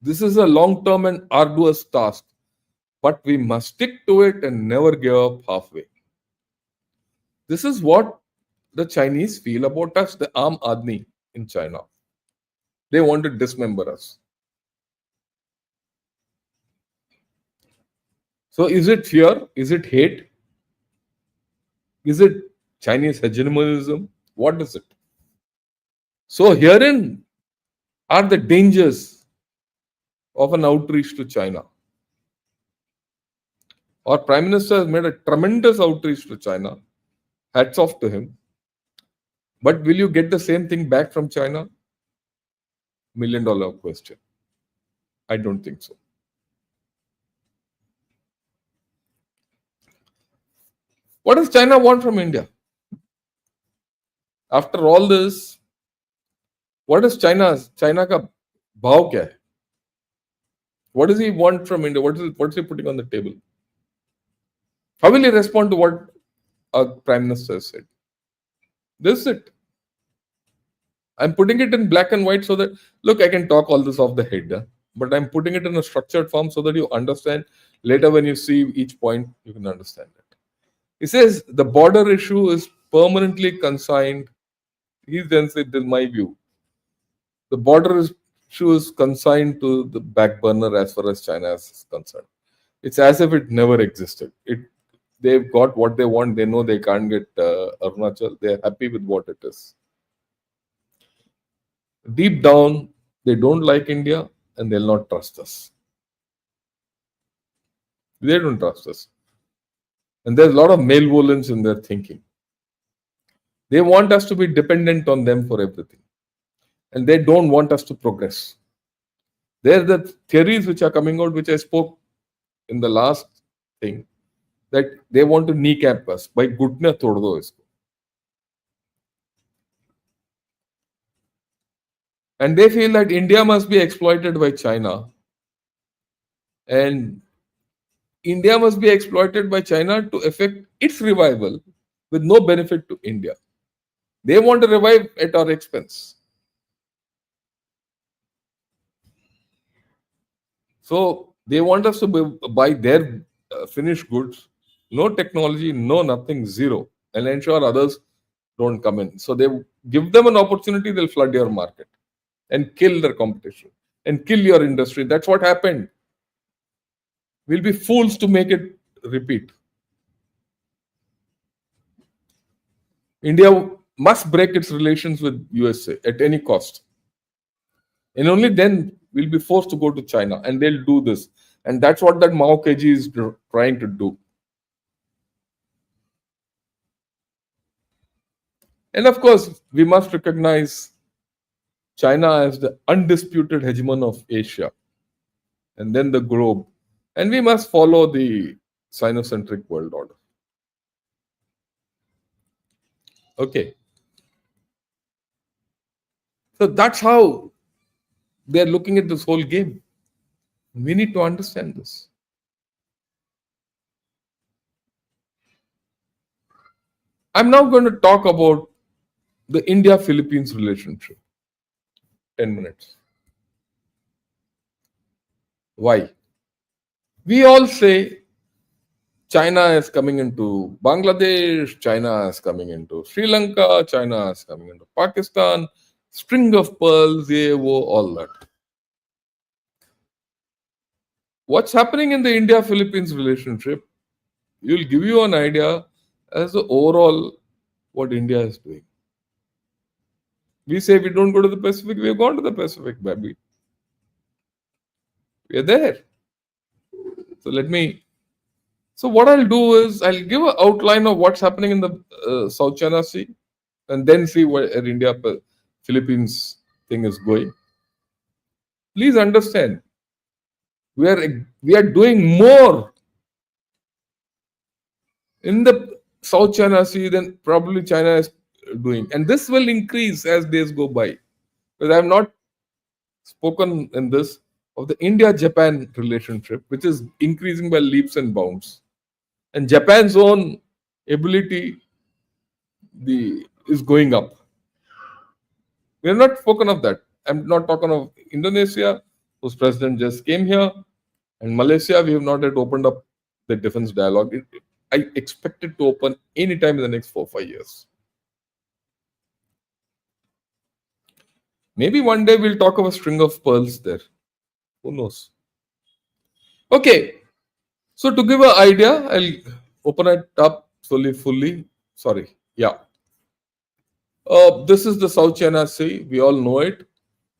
This is a long-term and arduous task, but we must stick to it and never give up halfway. This is what the Chinese feel about us, the Aam Aadmi in China. They want to dismember us. So is it fear? Is it hate? Is it Chinese hegemonism? What is it? So herein are the dangers of an outreach to China. Our Prime Minister has made a tremendous outreach to China. Hats off to him. But will you get the same thing back from China? $1 million question. I don't think so. What does China want from India? After all this, what is China का भाव क्या है? What does he want from India? What's he putting on the table? How will he respond to what our Prime Minister said? This is it. I'm putting it in black and white so that, look, I can talk all this off the head, but I'm putting it in a structured form so that you understand. Later, when you see each point, you can understand it. He says the border issue is permanently consigned. He then said, this is my view. The border issue is consigned to the back burner as far as China is concerned. It's as if it never existed. They've got what they want. They know they can't get Arunachal. They're happy with what it is. Deep down, they don't like India and they'll not trust us. They don't trust us. And there's a lot of malevolence in their thinking. They want us to be dependent on them for everything. And they don't want us to progress. There's the theories which are coming out, which I spoke in the last thing, that they want to kneecap us by घुटने तोड़ दो इसको. And they feel that India must be exploited by China. And India must be exploited by China to effect its revival with no benefit to India. They want to revive at our expense. So they want us to buy their finished goods, no technology, no nothing, zero, and ensure others don't come in. So they give them an opportunity, they'll flood your market and kill their competition and kill your industry. That's what happened. We'll be fools to make it repeat. India must break its relations with USA at any cost. And only then we'll be forced to go to China, and they'll do this. And that's what that Mao Keji is trying to do. And of course, we must recognize China as the undisputed hegemon of Asia and then the globe. And we must follow the Sinocentric world order. Okay. So that's how they're looking at this whole game. We need to understand this. I'm now going to talk about the India Philippines relationship. 10 minutes. Why? We all say China is coming into Bangladesh, China is coming into Sri Lanka, China is coming into Pakistan, string of pearls, all that. What's happening in the India Philippines relationship will give you an idea as to overall what India is doing. We say we don't go to the Pacific, we have gone to the Pacific, baby. We are there. So what I'll do is I'll give an outline of what's happening in the South China Sea, and then see where India Philippines thing is going. Please understand, we are doing more in the South China Sea than probably China is doing, and this will increase as days go by. Because I have not spoken in this of the India-Japan relationship, which is increasing by leaps and bounds, and Japan's own ability is going up. We have not spoken of that. I'm not talking of Indonesia, whose president just came here, and Malaysia. We have not yet opened up the defense dialogue. I expect it to open anytime in the next 4-5 years. Maybe one day we'll talk of a string of pearls there. Who knows? Okay. So to give an idea, I'll open it up fully. Sorry. Yeah. This is the South China Sea. We all know it.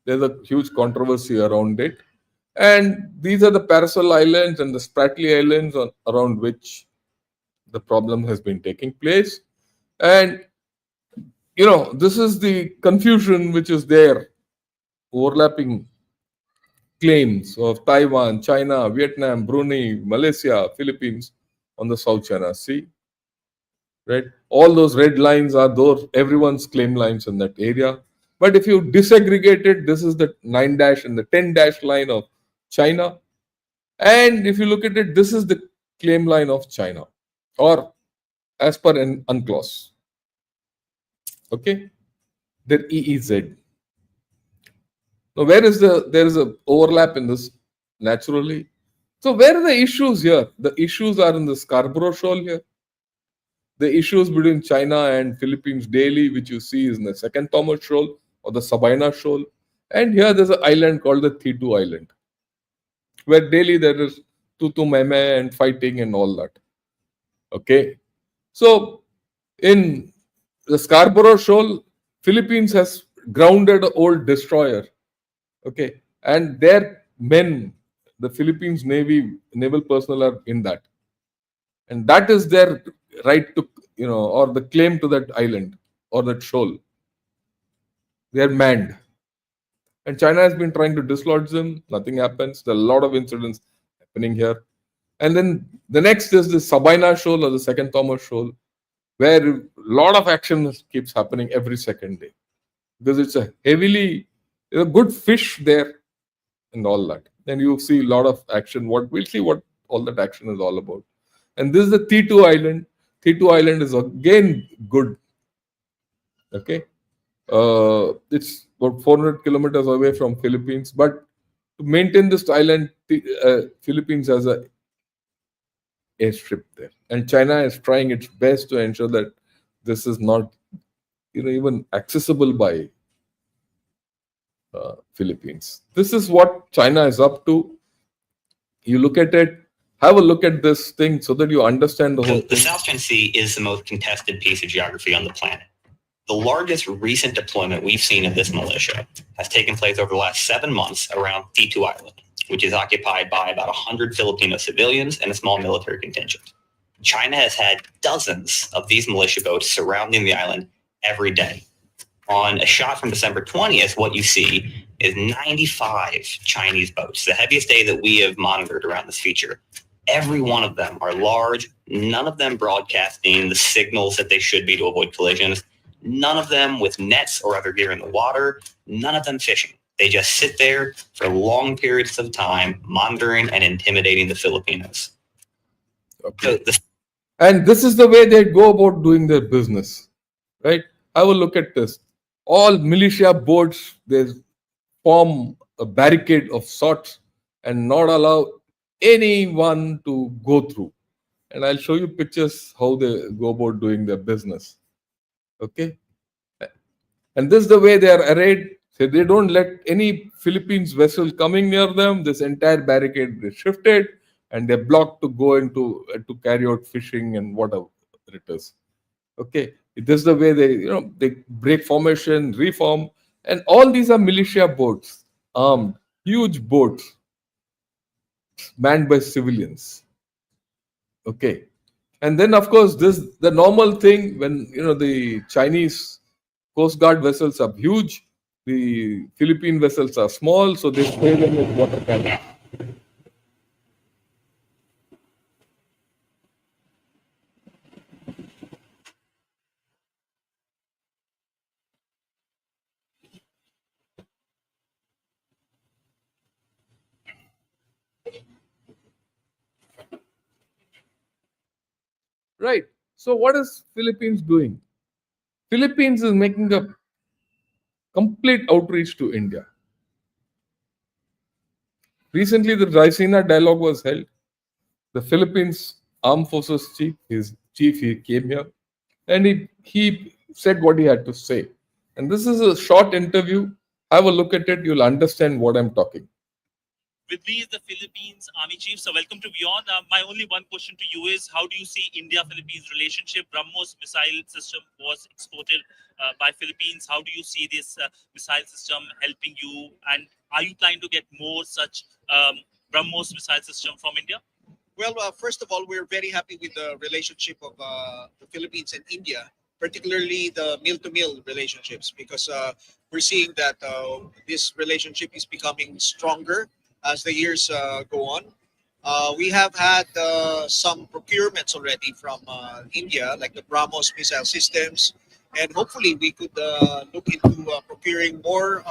There's a huge controversy around it. And these are the Paracel Islands and the Spratly Islands around which the problem has been taking place. And, this is the confusion which is there, overlapping claims of Taiwan, China, Vietnam, Brunei, Malaysia, Philippines on the South China Sea. Right? All those red lines are everyone's claim lines in that area. But if you disaggregate it, this is the 9 dash and the 10 dash line of China. And if you look at it, this is the claim line of China, or as per an UNCLOS. Okay? Their EEZ. Now, there is an overlap in this naturally. So, where are the issues here? The issues are in the Scarborough Shoal here. The issues between China and Philippines daily, which you see, is in the Second Thomas Shoal or the Sabina Shoal. And here there's an island called the Thitu Island, where daily there is tutu meme and fighting and all that. Okay. So, in the Scarborough Shoal, Philippines has grounded an old destroyer. Okay. And their men, the Philippines naval personnel are in that. And that is their right to, or the claim to that island or that shoal. They are manned. And China has been trying to dislodge them. Nothing happens. There are a lot of incidents happening here. And then the next is the Sabina Shoal or the Second Thomas Shoal, where a lot of action keeps happening every second day. Because it's a good fish there and all that. And you see a lot of action. We'll see what all that action is all about. And this is the Thitu Island. Thitu Island is again good. Okay. It's about 400 kilometers away from Philippines. But to maintain this island, Philippines has a airstrip there. And China is trying its best to ensure that this is not even accessible by Philippines. This is what China is up to. You look at it, have a look at this thing so that you understand the whole thing. The South China Sea is the most contested piece of geography on the planet. The largest recent deployment we've seen of this militia has taken place over the last 7 months around Thitu Island, which is occupied by about 100 Filipino civilians and a small military contingent. China has had dozens of these militia boats surrounding the island every day. On a shot from December 20th, what you see is 95 Chinese boats, the heaviest day that we have monitored around this feature. Every one of them are large, none of them broadcasting the signals that they should be to avoid collisions, none of them with nets or other gear in the water, none of them fishing. They just sit there for long periods of time, monitoring and intimidating the Filipinos. Okay. So And this is the way they go about doing their business, right? Have a look at this. All militia boats, they form a barricade of sorts and not allow anyone to go through. And I'll show you pictures how they go about doing their business. Okay. And this is the way they are arrayed. So they don't let any Philippines vessel coming near them. This entire barricade is shifted and they're blocked to go into to carry out fishing and whatever it is. Okay. This is the way they break formation, reform, and all these are militia boats, armed, huge boats manned by civilians. Okay. And then of course the normal thing when the Chinese Coast Guard vessels are huge, the Philippine vessels are small, so they spray them with water cannons. Right. So what is Philippines doing? Philippines is making a complete outreach to India. Recently, the Raisina dialogue was held. The Philippines Armed Forces chief, he came here, and he said what he had to say. And this is a short interview. Have a look at it. You'll understand what I'm talking. With me is the Philippines Army Chief. So welcome to Beyond. My only one question to you is, how do you see India-Philippines relationship? BrahMos missile system was exported by Philippines. How do you see this missile system helping you? And are you planning to get more such BrahMos missile system from India? Well, first of all, we're very happy with the relationship of the Philippines and India, particularly the mill-to-mill relationships, because we're seeing that this relationship is becoming stronger as the years go on. We have had some procurements already from India, like the BrahMos missile systems, and hopefully we could look into procuring more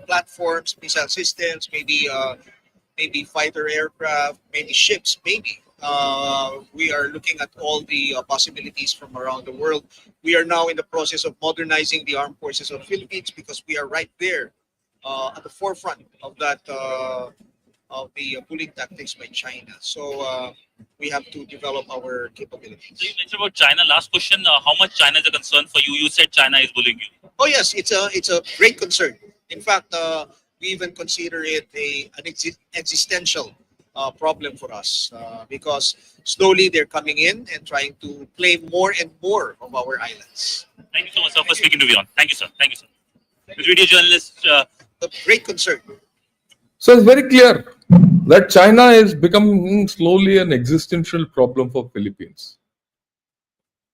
platforms, missile systems, maybe fighter aircraft, maybe ships, maybe. We are looking at all the possibilities from around the world. We are now in the process of modernizing the armed forces of the Philippines because we are right there at the forefront of that of the bullying tactics by China. So we have to develop our capabilities. So you mentioned about China. Last question: how much China is a concern for you? You said China is bullying you. Oh yes, it's a great concern. In fact, we even consider it an existential problem for us because slowly they're coming in and trying to claim more and more of our islands. Thank you so much, sir, for speaking to Beyond. Thank you, sir. Thank you, sir. The video journalist. A great concern. So it's very clear that China is becoming slowly an existential problem for Philippines.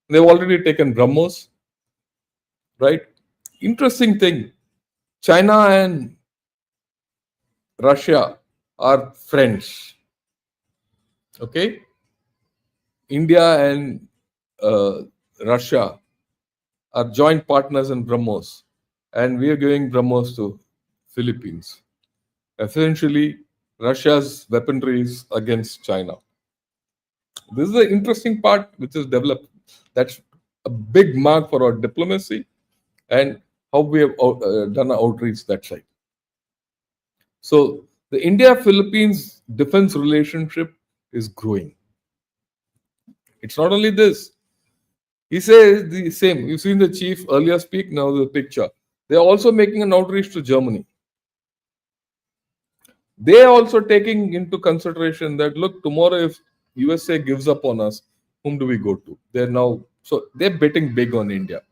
They've already taken BrahMos, right? Interesting thing, China and Russia are friends. Okay? India and Russia are joint partners in BrahMos, and we are giving BrahMos to Philippines. Essentially, Russia's weaponry is against China. This is the interesting part which is developed. That's a big mark for our diplomacy and how we have done our outreach that side. So the India-Philippines defense relationship is growing. It's not only this. He says the same. You've seen the chief earlier speak, now the picture. They're also making an outreach to Germany. They are also taking into consideration that, look, tomorrow if USA gives up on us, whom do we go to? They're betting big on India.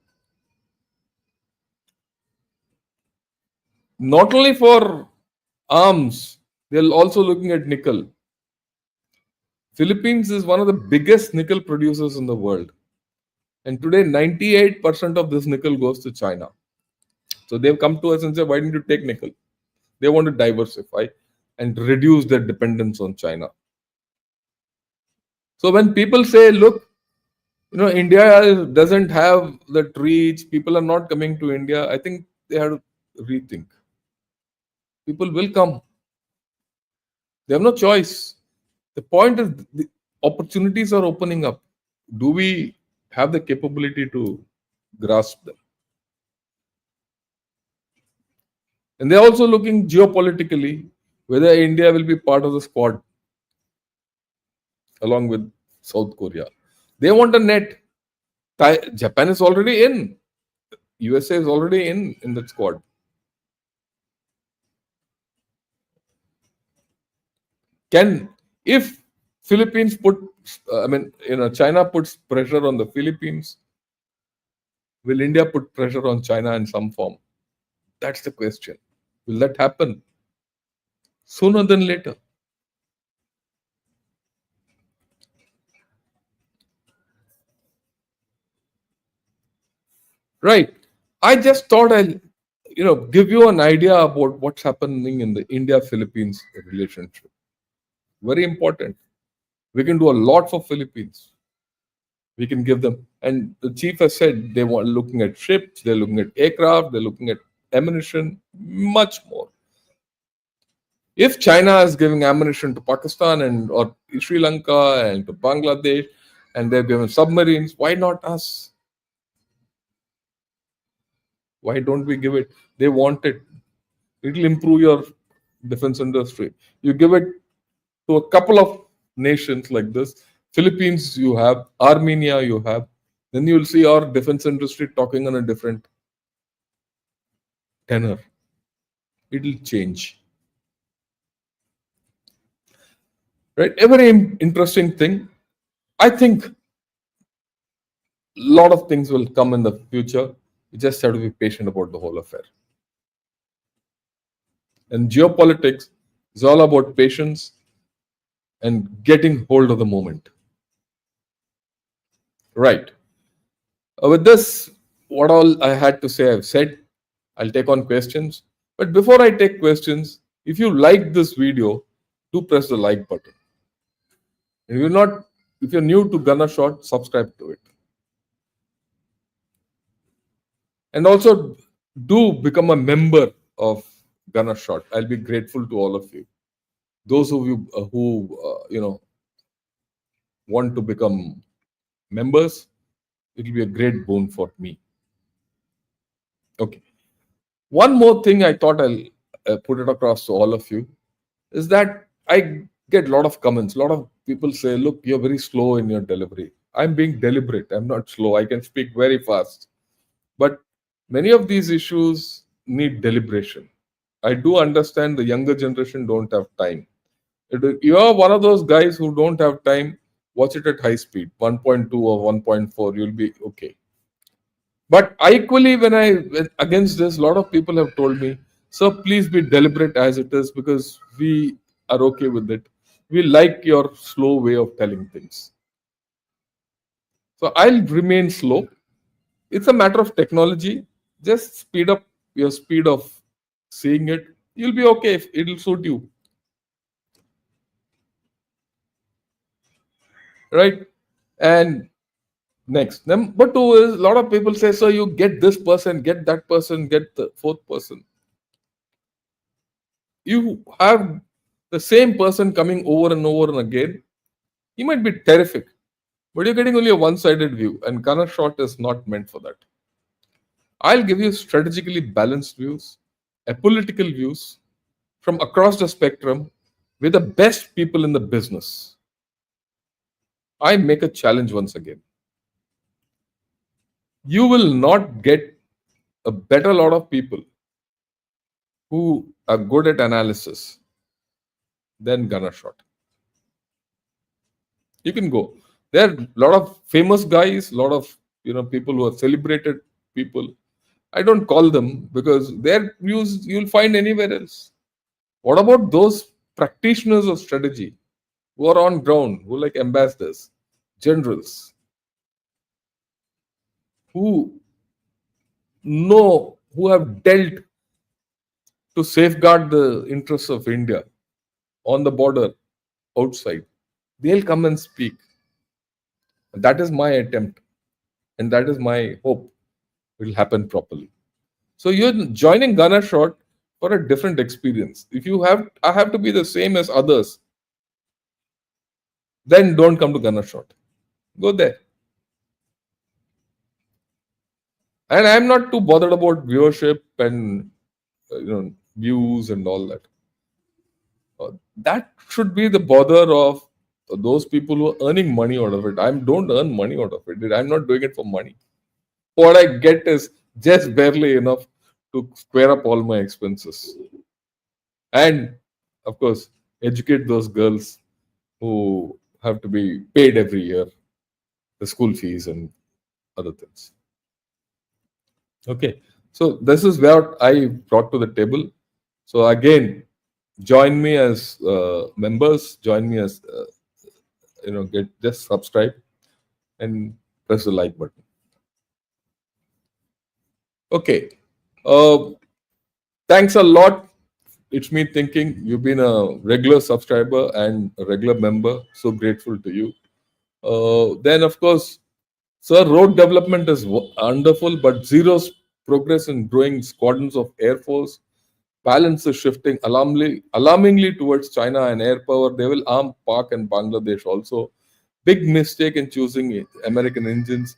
Not only for arms, they're also looking at nickel. Philippines is one of the biggest nickel producers in the world. And today, 98% of this nickel goes to China. So they've come to us and said, why didn't you take nickel? They want to diversify and reduce their dependence on China. So when people say, look, India doesn't have that reach, people are not coming to India, I think they have to rethink. People will come. They have no choice. The point is, the opportunities are opening up. Do we have the capability to grasp them? And they're also looking geopolitically whether India will be part of the squad along with South Korea. They want a net. Japan is already in. USA is already in that squad. If Philippines China puts pressure on the Philippines, will India put pressure on China in some form? That's the question. Will that happen sooner than later? Right. I just thought I'll give you an idea about what's happening in the India-Philippines relationship. Very important. We can do a lot for Philippines. We can give them, and the chief has said they want looking at ships, they're looking at aircraft, they're looking at ammunition, much more. If China is giving ammunition to Pakistan and or Sri Lanka and to Bangladesh, and they're giving submarines, why not us? Why don't we give it? They want it. It will improve your defense industry. You give it to a couple of nations like this. Philippines, you have. Armenia, you have. Then you will see our defense industry talking on a different tenor. It will change. Right? A very interesting thing. I think a lot of things will come in the future. You just have to be patient about the whole affair. And geopolitics is all about patience and getting hold of the moment. Right. With this, what all I had to say, I've said. I'll take on questions. But before I take questions, if you like this video, do press the like button. If you're new to Gunner Shot, subscribe to it. And also do become a member of Gunner Shot. I'll be grateful to all of you. Those of you who want to become members, it will be a great boon for me. Okay. One more thing I thought I'll put it across to all of you is that I get a lot of comments. A lot of people say, look, you're very slow in your delivery. I'm being deliberate. I'm not slow. I can speak very fast. But many of these issues need deliberation. I do understand the younger generation don't have time. You are one of those guys who don't have time, watch it at high speed, 1.2 or 1.4, you'll be okay. But equally, when I went against this, a lot of people have told me, sir, please be deliberate as it is because we are okay with it. We like your slow way of telling things. So I'll remain slow. It's a matter of technology. Just speed up your speed of seeing it. You'll be okay if it'll suit you. Right? And next, number two is a lot of people say, so you get this person, get that person, get the fourth person. You have the same person coming over and over and again. He might be terrific, but you're getting only a one-sided view, and Gunner Shot is not meant for that. I'll give you strategically balanced views, political views from across the spectrum with the best people in the business. I make a challenge once again. You will not get a better lot of people who are good at analysis than Gunner Shot. You can go. There are a lot of famous guys, a lot of people who are celebrated people. I don't call them because their views you'll find anywhere else. What about those practitioners of strategy who are on ground, who are like ambassadors, generals? who know, who have dealt to safeguard the interests of India on the border outside, they'll come and speak. That is my attempt, and that is my hope will happen properly. So you're joining Gunner Shot for a different experience. If you have, I have to be the same as others, then don't come to Gunner Shot. Go there. And I'm not too bothered about viewership and views and all that. That should be the bother of those people who are earning money out of it. I don't earn money out of it. I'm not doing it for money. What I get is just barely enough to square up all my expenses. And of course, educate those girls who have to be paid every year, the school fees and other things. Okay, so this is what I brought to the table. So again, join me as members. Join me as get just subscribe and press the like button. Okay, thanks a lot. It's me thinking. You've been a regular subscriber and a regular member. So grateful to you. Then of course, sir, road development is wonderful, but zero progress in growing squadrons of Air Force. Balance is shifting alarmingly towards China and air power. They will arm Pak and Bangladesh also. Big mistake in choosing American engines.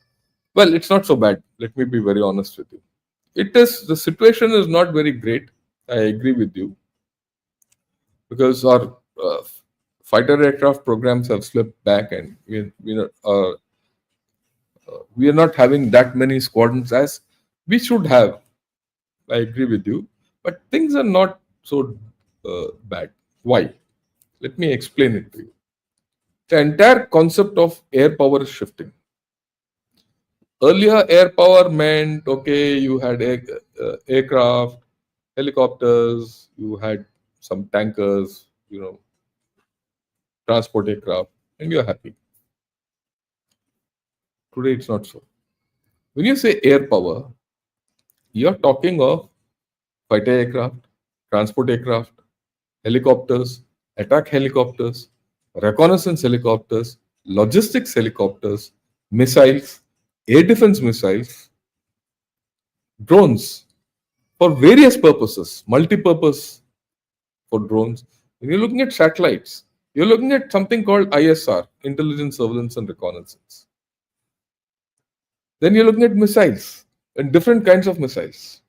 Well, it's not so bad. Let me be very honest with you. The situation is not very great. I agree with you because our fighter aircraft programs have slipped back, and we are not having that many squadrons as we should have. I agree with you, but things are not so bad. Why? Let me explain it to you. The entire concept of air power is shifting. Earlier, air power meant okay, you had aircraft, helicopters, you had some tankers, transport aircraft, and you're happy. Today, it's not so. When you say air power, you're talking of fighter aircraft, transport aircraft, helicopters, attack helicopters, reconnaissance helicopters, logistics helicopters, missiles, air defense missiles, drones for various purposes, multi-purpose for drones. When you're looking at satellites, you're looking at something called ISR, intelligence, surveillance, and reconnaissance. Then you're looking at missiles and different kinds of missiles.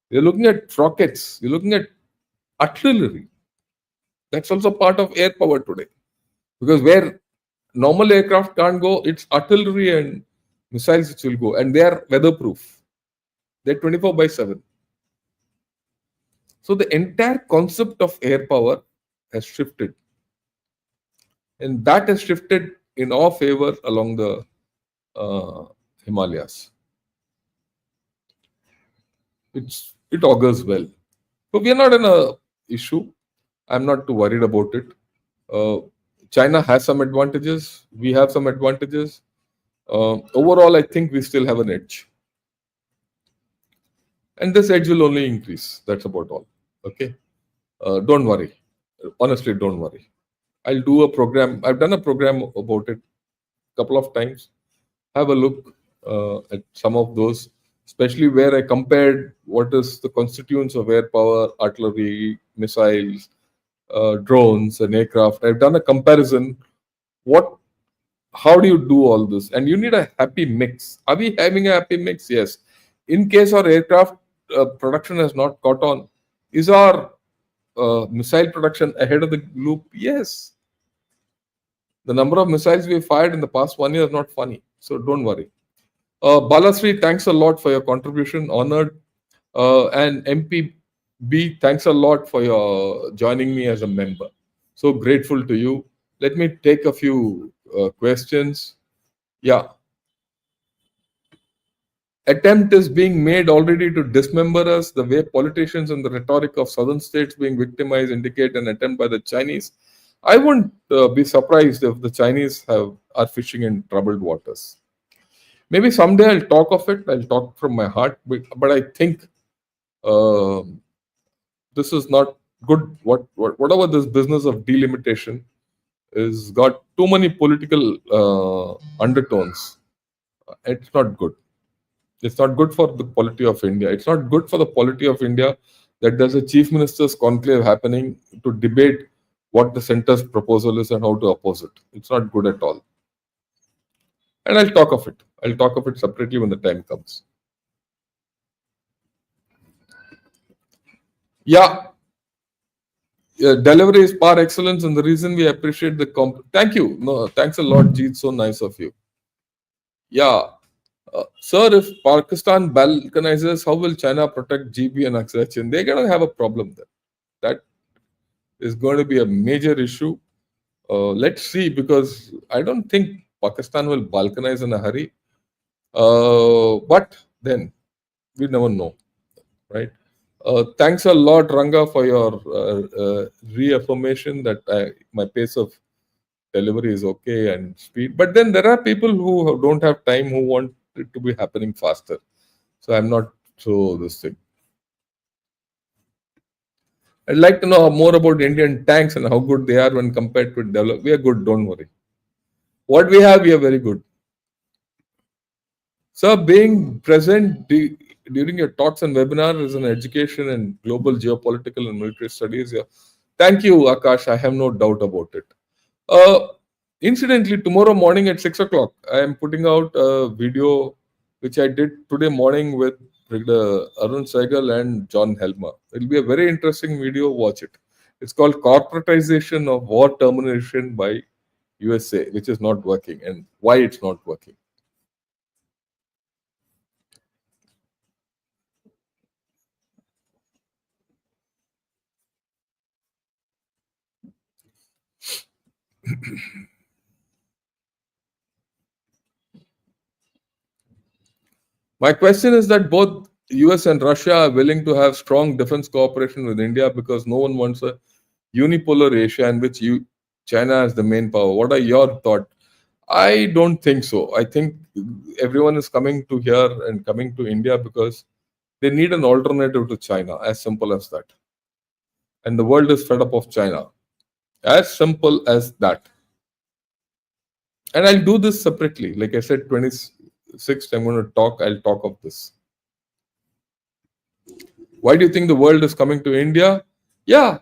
You're looking at rockets. You're looking at artillery. That's also part of air power today. Because where normal aircraft can't go, it's artillery and missiles which will go. And they are weatherproof. They're 24/7. So the entire concept of air power has shifted. And that has shifted in our favor along the Himalayas. It augurs well. So we are not in a issue. I'm not too worried about it. China has some advantages. We have some advantages. Overall, I think we still have an edge. And this edge will only increase. That's about all. Okay. Don't worry. Honestly, don't worry. I'll do a program. I've done a program about it a couple of times. Have a look at some of those, especially where I compared what is the constituents of air power, artillery, missiles, drones, and aircraft. I've done a comparison. How do you do all this? And you need a happy mix. Are we having a happy mix? Yes. In case our aircraft production has not caught on, is our missile production ahead of the loop? Yes. The number of missiles we fired in the past 1 year is not funny. So don't worry. Balasri, thanks a lot for your contribution. Honored. And MPB, thanks a lot for your joining me as a member. So grateful to you. Let me take a few questions. Yeah. Attempt is being made already to dismember us. The way politicians and the rhetoric of southern states being victimized indicate an attempt by the Chinese. I wouldn't be surprised if the Chinese are fishing in troubled waters. Maybe someday I'll talk of it. I'll talk from my heart, but I think uh, this is not good. Whatever this business of delimitation is got too many political undertones. It's not good. It's not good for the polity of India. It's not good for the polity of India that there's a chief minister's conclave happening to debate what the center's proposal is and how to oppose it. It's not good at all. And I'll talk of it. I'll talk of it separately when the time comes. Yeah, delivery is par excellence, and the reason we appreciate the thank you. No, thanks a lot, Jeet. So nice of you. Yeah, sir, if Pakistan balkanizes, how will China protect GB and Azerbaijan? They're going to have a problem there. That is going to be a major issue. Let's see, because I don't think Pakistan will balkanize in a hurry. But then we never know, right? Thanks a lot, Ranga, for your reaffirmation that my pace of delivery is okay and speed. But then there are people who don't have time who want it to be happening faster. So I'm not so this thing. I'd like to know more about Indian tanks and how good they are when compared with developed. We are good, don't worry. What we have, we are very good. Sir, being present during your talks and webinars is an education and global geopolitical and military studies. Yeah. Thank you, Akash. I have no doubt about it. Incidentally, tomorrow morning at 6 o'clock, I am putting out a video which I did today morning with Arun Saigal and John Helmer. It will be a very interesting video. Watch it. It's called Corporatization of War Termination by USA, which is not working, and why it's not working. My question is that both US and Russia are willing to have strong defense cooperation with India because no one wants a unipolar Asia in which China is the main power. What are your thoughts? I don't think so. I think everyone is coming to here and coming to India because they need an alternative to China, as simple as that. And the world is fed up of China. As simple as that. And I'll do this separately. Like I said, 26th, I'm going to talk. I'll talk of this. Why do you think the world is coming to India? Yeah.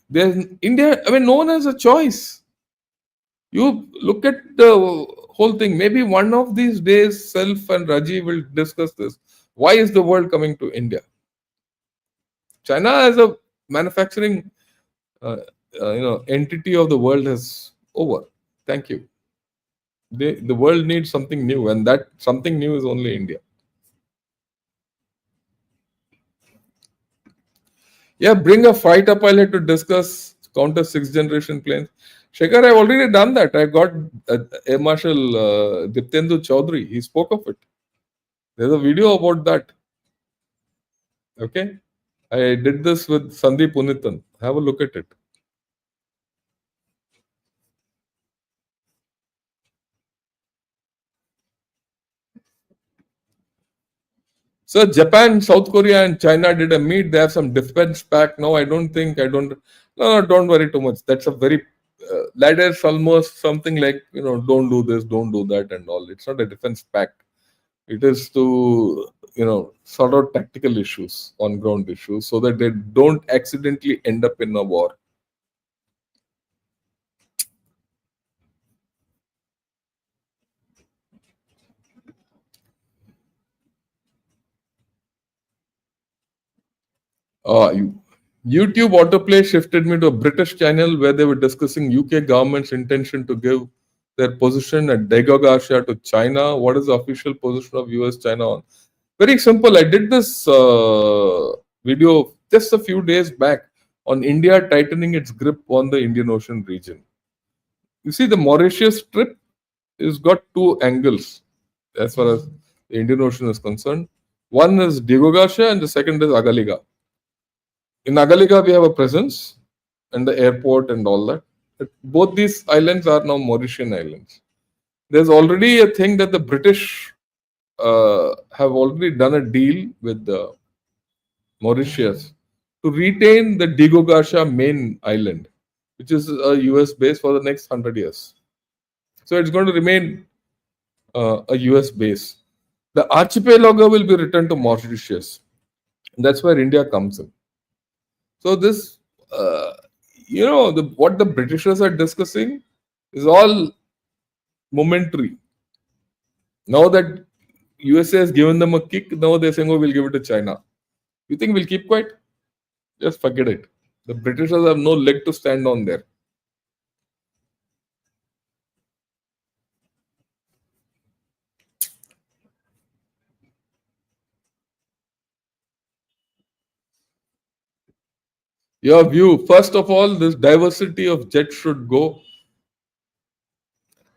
There's India. I mean, no one has a choice. You look at the whole thing. Maybe one of these days, Self and Raji will discuss this. Why is the world coming to India? China as a manufacturing entity of the world is over. Thank you. The world needs something new, and that something new is only India. Yeah, bring a fighter pilot to discuss counter 6th generation planes. Shankar, I've already done that. I got Air Marshal Diptendu Chaudhary. He spoke of it. There's a video about that. Okay. I did this with Sandeep Punithan. Have a look at it. So Japan, South Korea, and China did a meet. They have some defense pact. No, don't worry too much. That's a very that is almost something like don't do this, don't do that, and all. It's not a defense pact. It is to sort out tactical issues, on ground issues, so that they don't accidentally end up in a war. YouTube autoplay shifted me to a British channel where they were discussing UK government's intention to give their position at Dagogasha to China. What is the official position of US China on? Very simple. I did this video just a few days back on India tightening its grip on the Indian Ocean region. You see, the Mauritius strip has got two angles as far as the Indian Ocean is concerned. One is Dagogasha and the second is Agaliga. In Agaliga, we have a presence and the airport and all that. But both these islands are now Mauritian islands. There's already a thing that the British have already done a deal with Mauritius to retain the Digogasha main island, which is a US base for the next 100 years. So it's going to remain a US base. The archipelago will be returned to Mauritius. That's where India comes in. So this, uh, what the Britishers are discussing is all momentary. Now that USA has given them a kick, now they're saying, "Oh, we'll give it to China." You think we'll keep quiet? Just forget it. The Britishers have no leg to stand on there. Your view, first of all, this diversity of jets should go.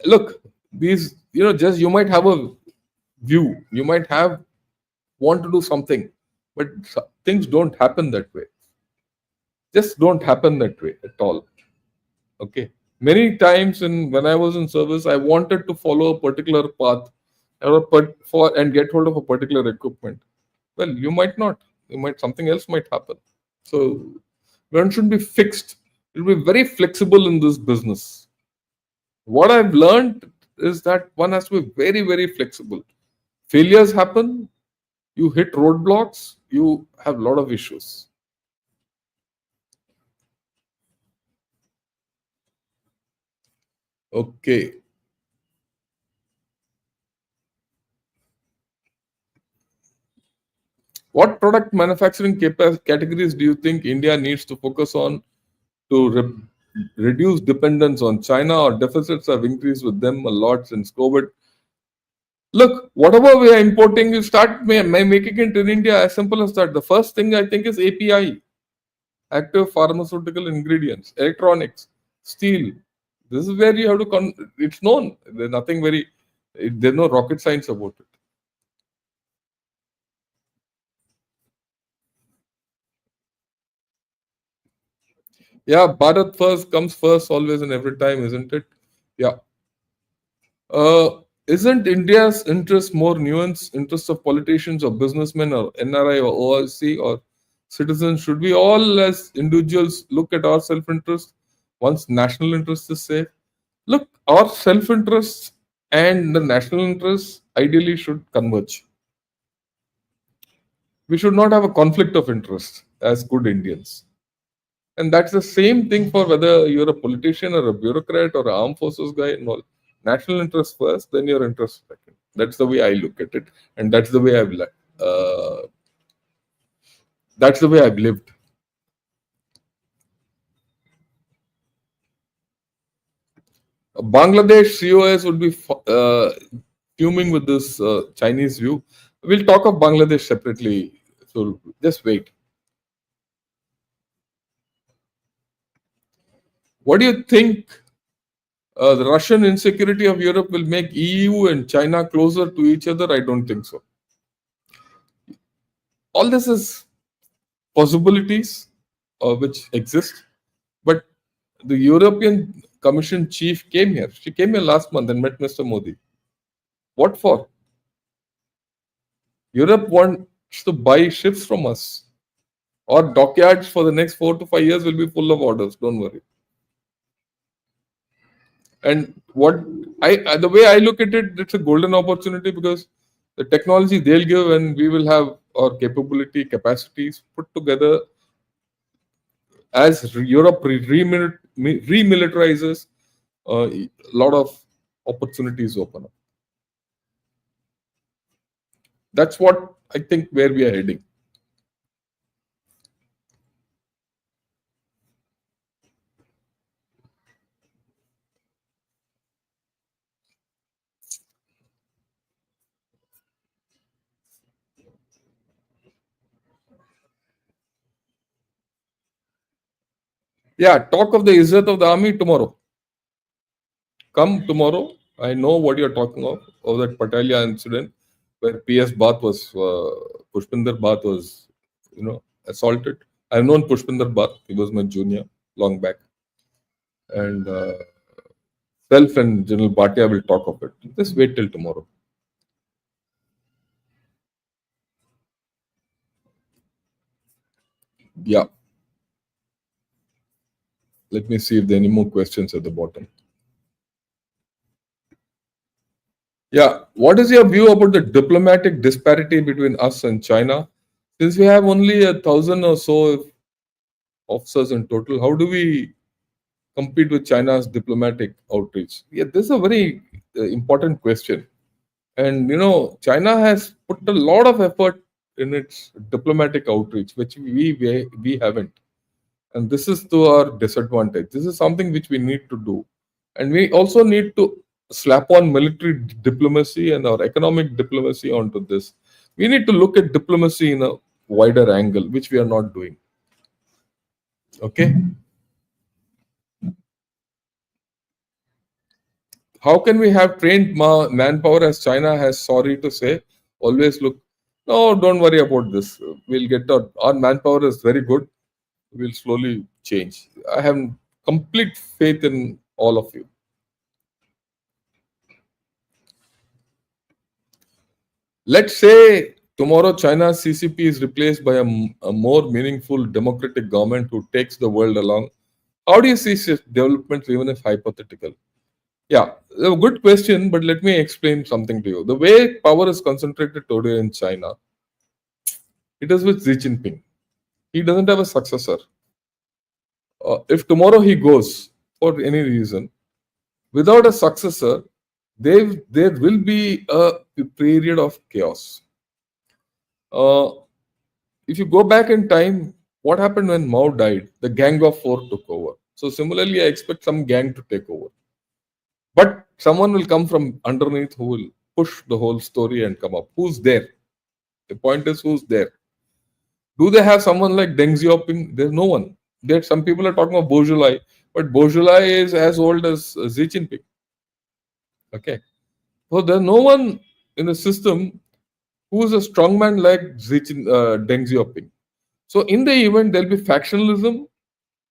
Look, these, just you might have a view, you might have want to do something, but things don't happen that way. Just don't happen that way at all. Okay. Many times when I was in service, I wanted to follow a particular path and get hold of a particular equipment. Well, you might not. Something else might happen. So one should be fixed. It will be very flexible in this business. What I've learned is that one has to be very, very flexible. Failures happen, you hit roadblocks, you have a lot of issues. Okay. What product manufacturing categories do you think India needs to focus on to reduce dependence on China, or deficits have increased with them a lot since COVID? Look, whatever we are importing, you start making it in India. As simple as that. The first thing I think is API, active pharmaceutical ingredients, electronics, steel. This is where you have to. It's known. There's nothing there's no rocket science about it. Yeah, Bharat first comes first always and every time, isn't it? Yeah. Isn't India's interest more nuanced? Interests of politicians or businessmen or NRI or OIC or citizens? Should we all, as individuals, look at our self-interest once national interest is safe? Look, our self-interest and the national interest ideally should converge. We should not have a conflict of interest as good Indians. And that's the same thing for whether you're a politician or a bureaucrat or an armed forces guy and all. National interest first, then your interest second. That's the way I look at it, and that's the way I've lived. Bangladesh COS would be fuming with this Chinese view. We'll talk of Bangladesh separately, so just wait. What do you think? The Russian insecurity of Europe will make EU and China closer to each other? I don't think so. All this is possibilities which exist, but the European Commission chief came here. She came here last month and met Mr. Modi. What for? Europe wants to buy ships from us. Our dockyards for the next 4 to 5 years will be full of orders. Don't worry. And the way I look at it, it's a golden opportunity because the technology they'll give and we will have our capacities put together as Europe remilitarizes. A lot of opportunities open up. That's what I think where we are heading. Yeah, talk of the Izzat of the army tomorrow. Come tomorrow. I know what you're talking of that Patalia incident where PS Bath was, Pushpinder Bath was, assaulted. I've known Pushpinder Bath. He was my junior long back. And Self and General Bhatia will talk of it. Just wait till tomorrow. Yeah. Let me see if there are any more questions at the bottom. Yeah. What is your view about the diplomatic disparity between us and China? Since we have only 1,000 or so officers in total, how do we compete with China's diplomatic outreach? Yeah, this is a very important question. And China has put a lot of effort in its diplomatic outreach, which we haven't. And this is to our disadvantage. This is something which we need to do. And we also need to slap on military diplomacy and our economic diplomacy onto this. We need to look at diplomacy in a wider angle, which we are not doing. Okay. How can we have trained manpower as China has sorry to say? Always look, no, don't worry about this. We'll get our manpower is very good. We'll slowly change. I have complete faith in all of you. Let's say tomorrow China's CCP is replaced by a more meaningful democratic government who takes the world along. How do you see such developments, even if hypothetical? Yeah, a good question, but let me explain something to you. The way power is concentrated today in China, it is with Xi Jinping. He doesn't have a successor. If tomorrow he goes for any reason, without a successor, there will be a period of chaos. Uh, if you go back in time, what happened when Mao died? The Gang of Four took over. So similarly, I expect some gang to take over. But someone will come from underneath who will push the whole story and come up. Who's there? The point is, who's there? Do they have someone like Deng Xiaoping? There's no one. There, some people are talking of Bourgeois, but Bourgeois is as old as Xi Jinping. Okay. So there's no one in the system who is a strongman like Deng Xiaoping. So in the event, there'll be factionalism,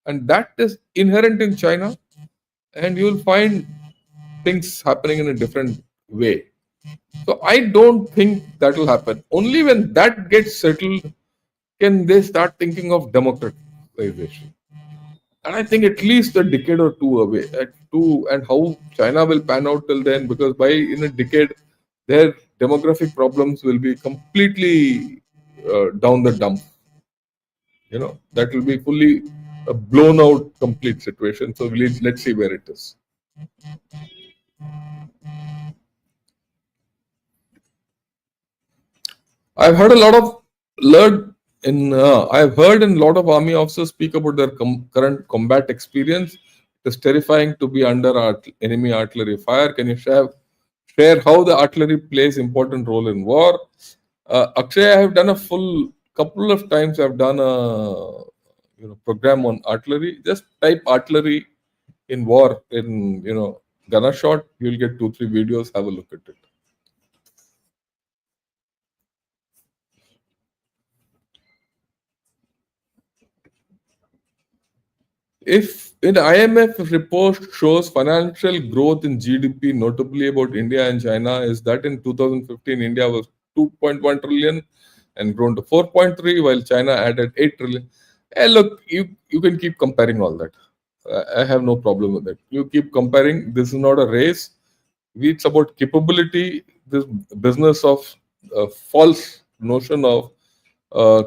and that is inherent in China, and you'll find things happening in a different way. So I don't think that will happen. Only when that gets settled can they start thinking of democratization. And I think at least a decade or two away. And how China will pan out till then, because by in a decade, their demographic problems will be completely down the dump. That will be fully a blown out complete situation. So let's see where it is. I've heard a lot of learned in. I've heard in a lot of army officers speak about their current combat experience. It is terrifying to be under enemy artillery fire. Can you share how the artillery plays important role in war? Akshay, I have done a full couple of times. I've done a program on artillery. Just type artillery in war in gunner shot. You'll get 2-3 videos. Have a look at it. If in IMF report shows financial growth in GDP, notably about India and China, is that in 2015 India was 2.1 trillion and grown to 4.3, while China added 8 trillion. Look, you can keep comparing all that. I have no problem with that. You keep comparing. This is not a race. It's about capability. This business of false notion of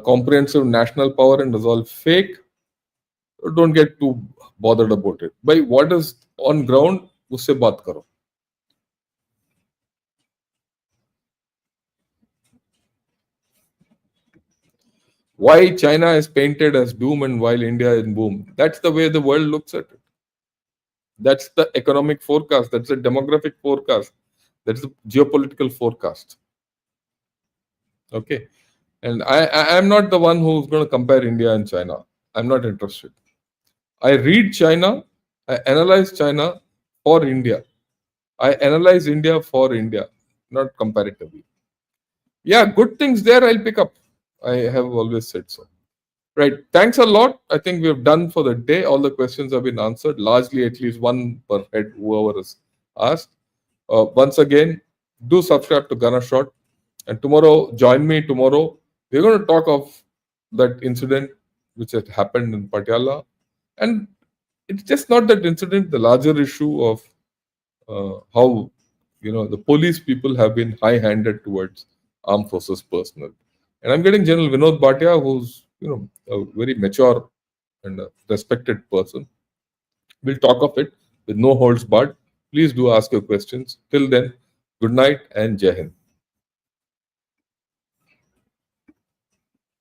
comprehensive national power and is all fake. Don't get too bothered about it. By what is on ground, usse baat karo. Why China is painted as doom and while India is boom? That's the way the world looks at it. That's the economic forecast. That's the demographic forecast. That's the geopolitical forecast. Okay. And I am not the one who's going to compare India and China. I'm not interested. I read China, I analyze China for India. I analyze India for India, not comparatively. Yeah, good things there I'll pick up. I have always said so. Right. Thanks a lot. I think we've done for the day. All the questions have been answered, largely at least one per head, whoever is asked. Once again, do subscribe to Gunner Shot. And tomorrow, join me tomorrow. We're going to talk of that incident which had happened in Patiala. And it's just not that incident, the larger issue of how the police people have been high-handed towards armed forces personnel. And I'm getting General Vinod Bhatia, who's a very mature and a respected person. We'll talk of it with no holds barred. Please do ask your questions. Till then, good night and Jai Hind.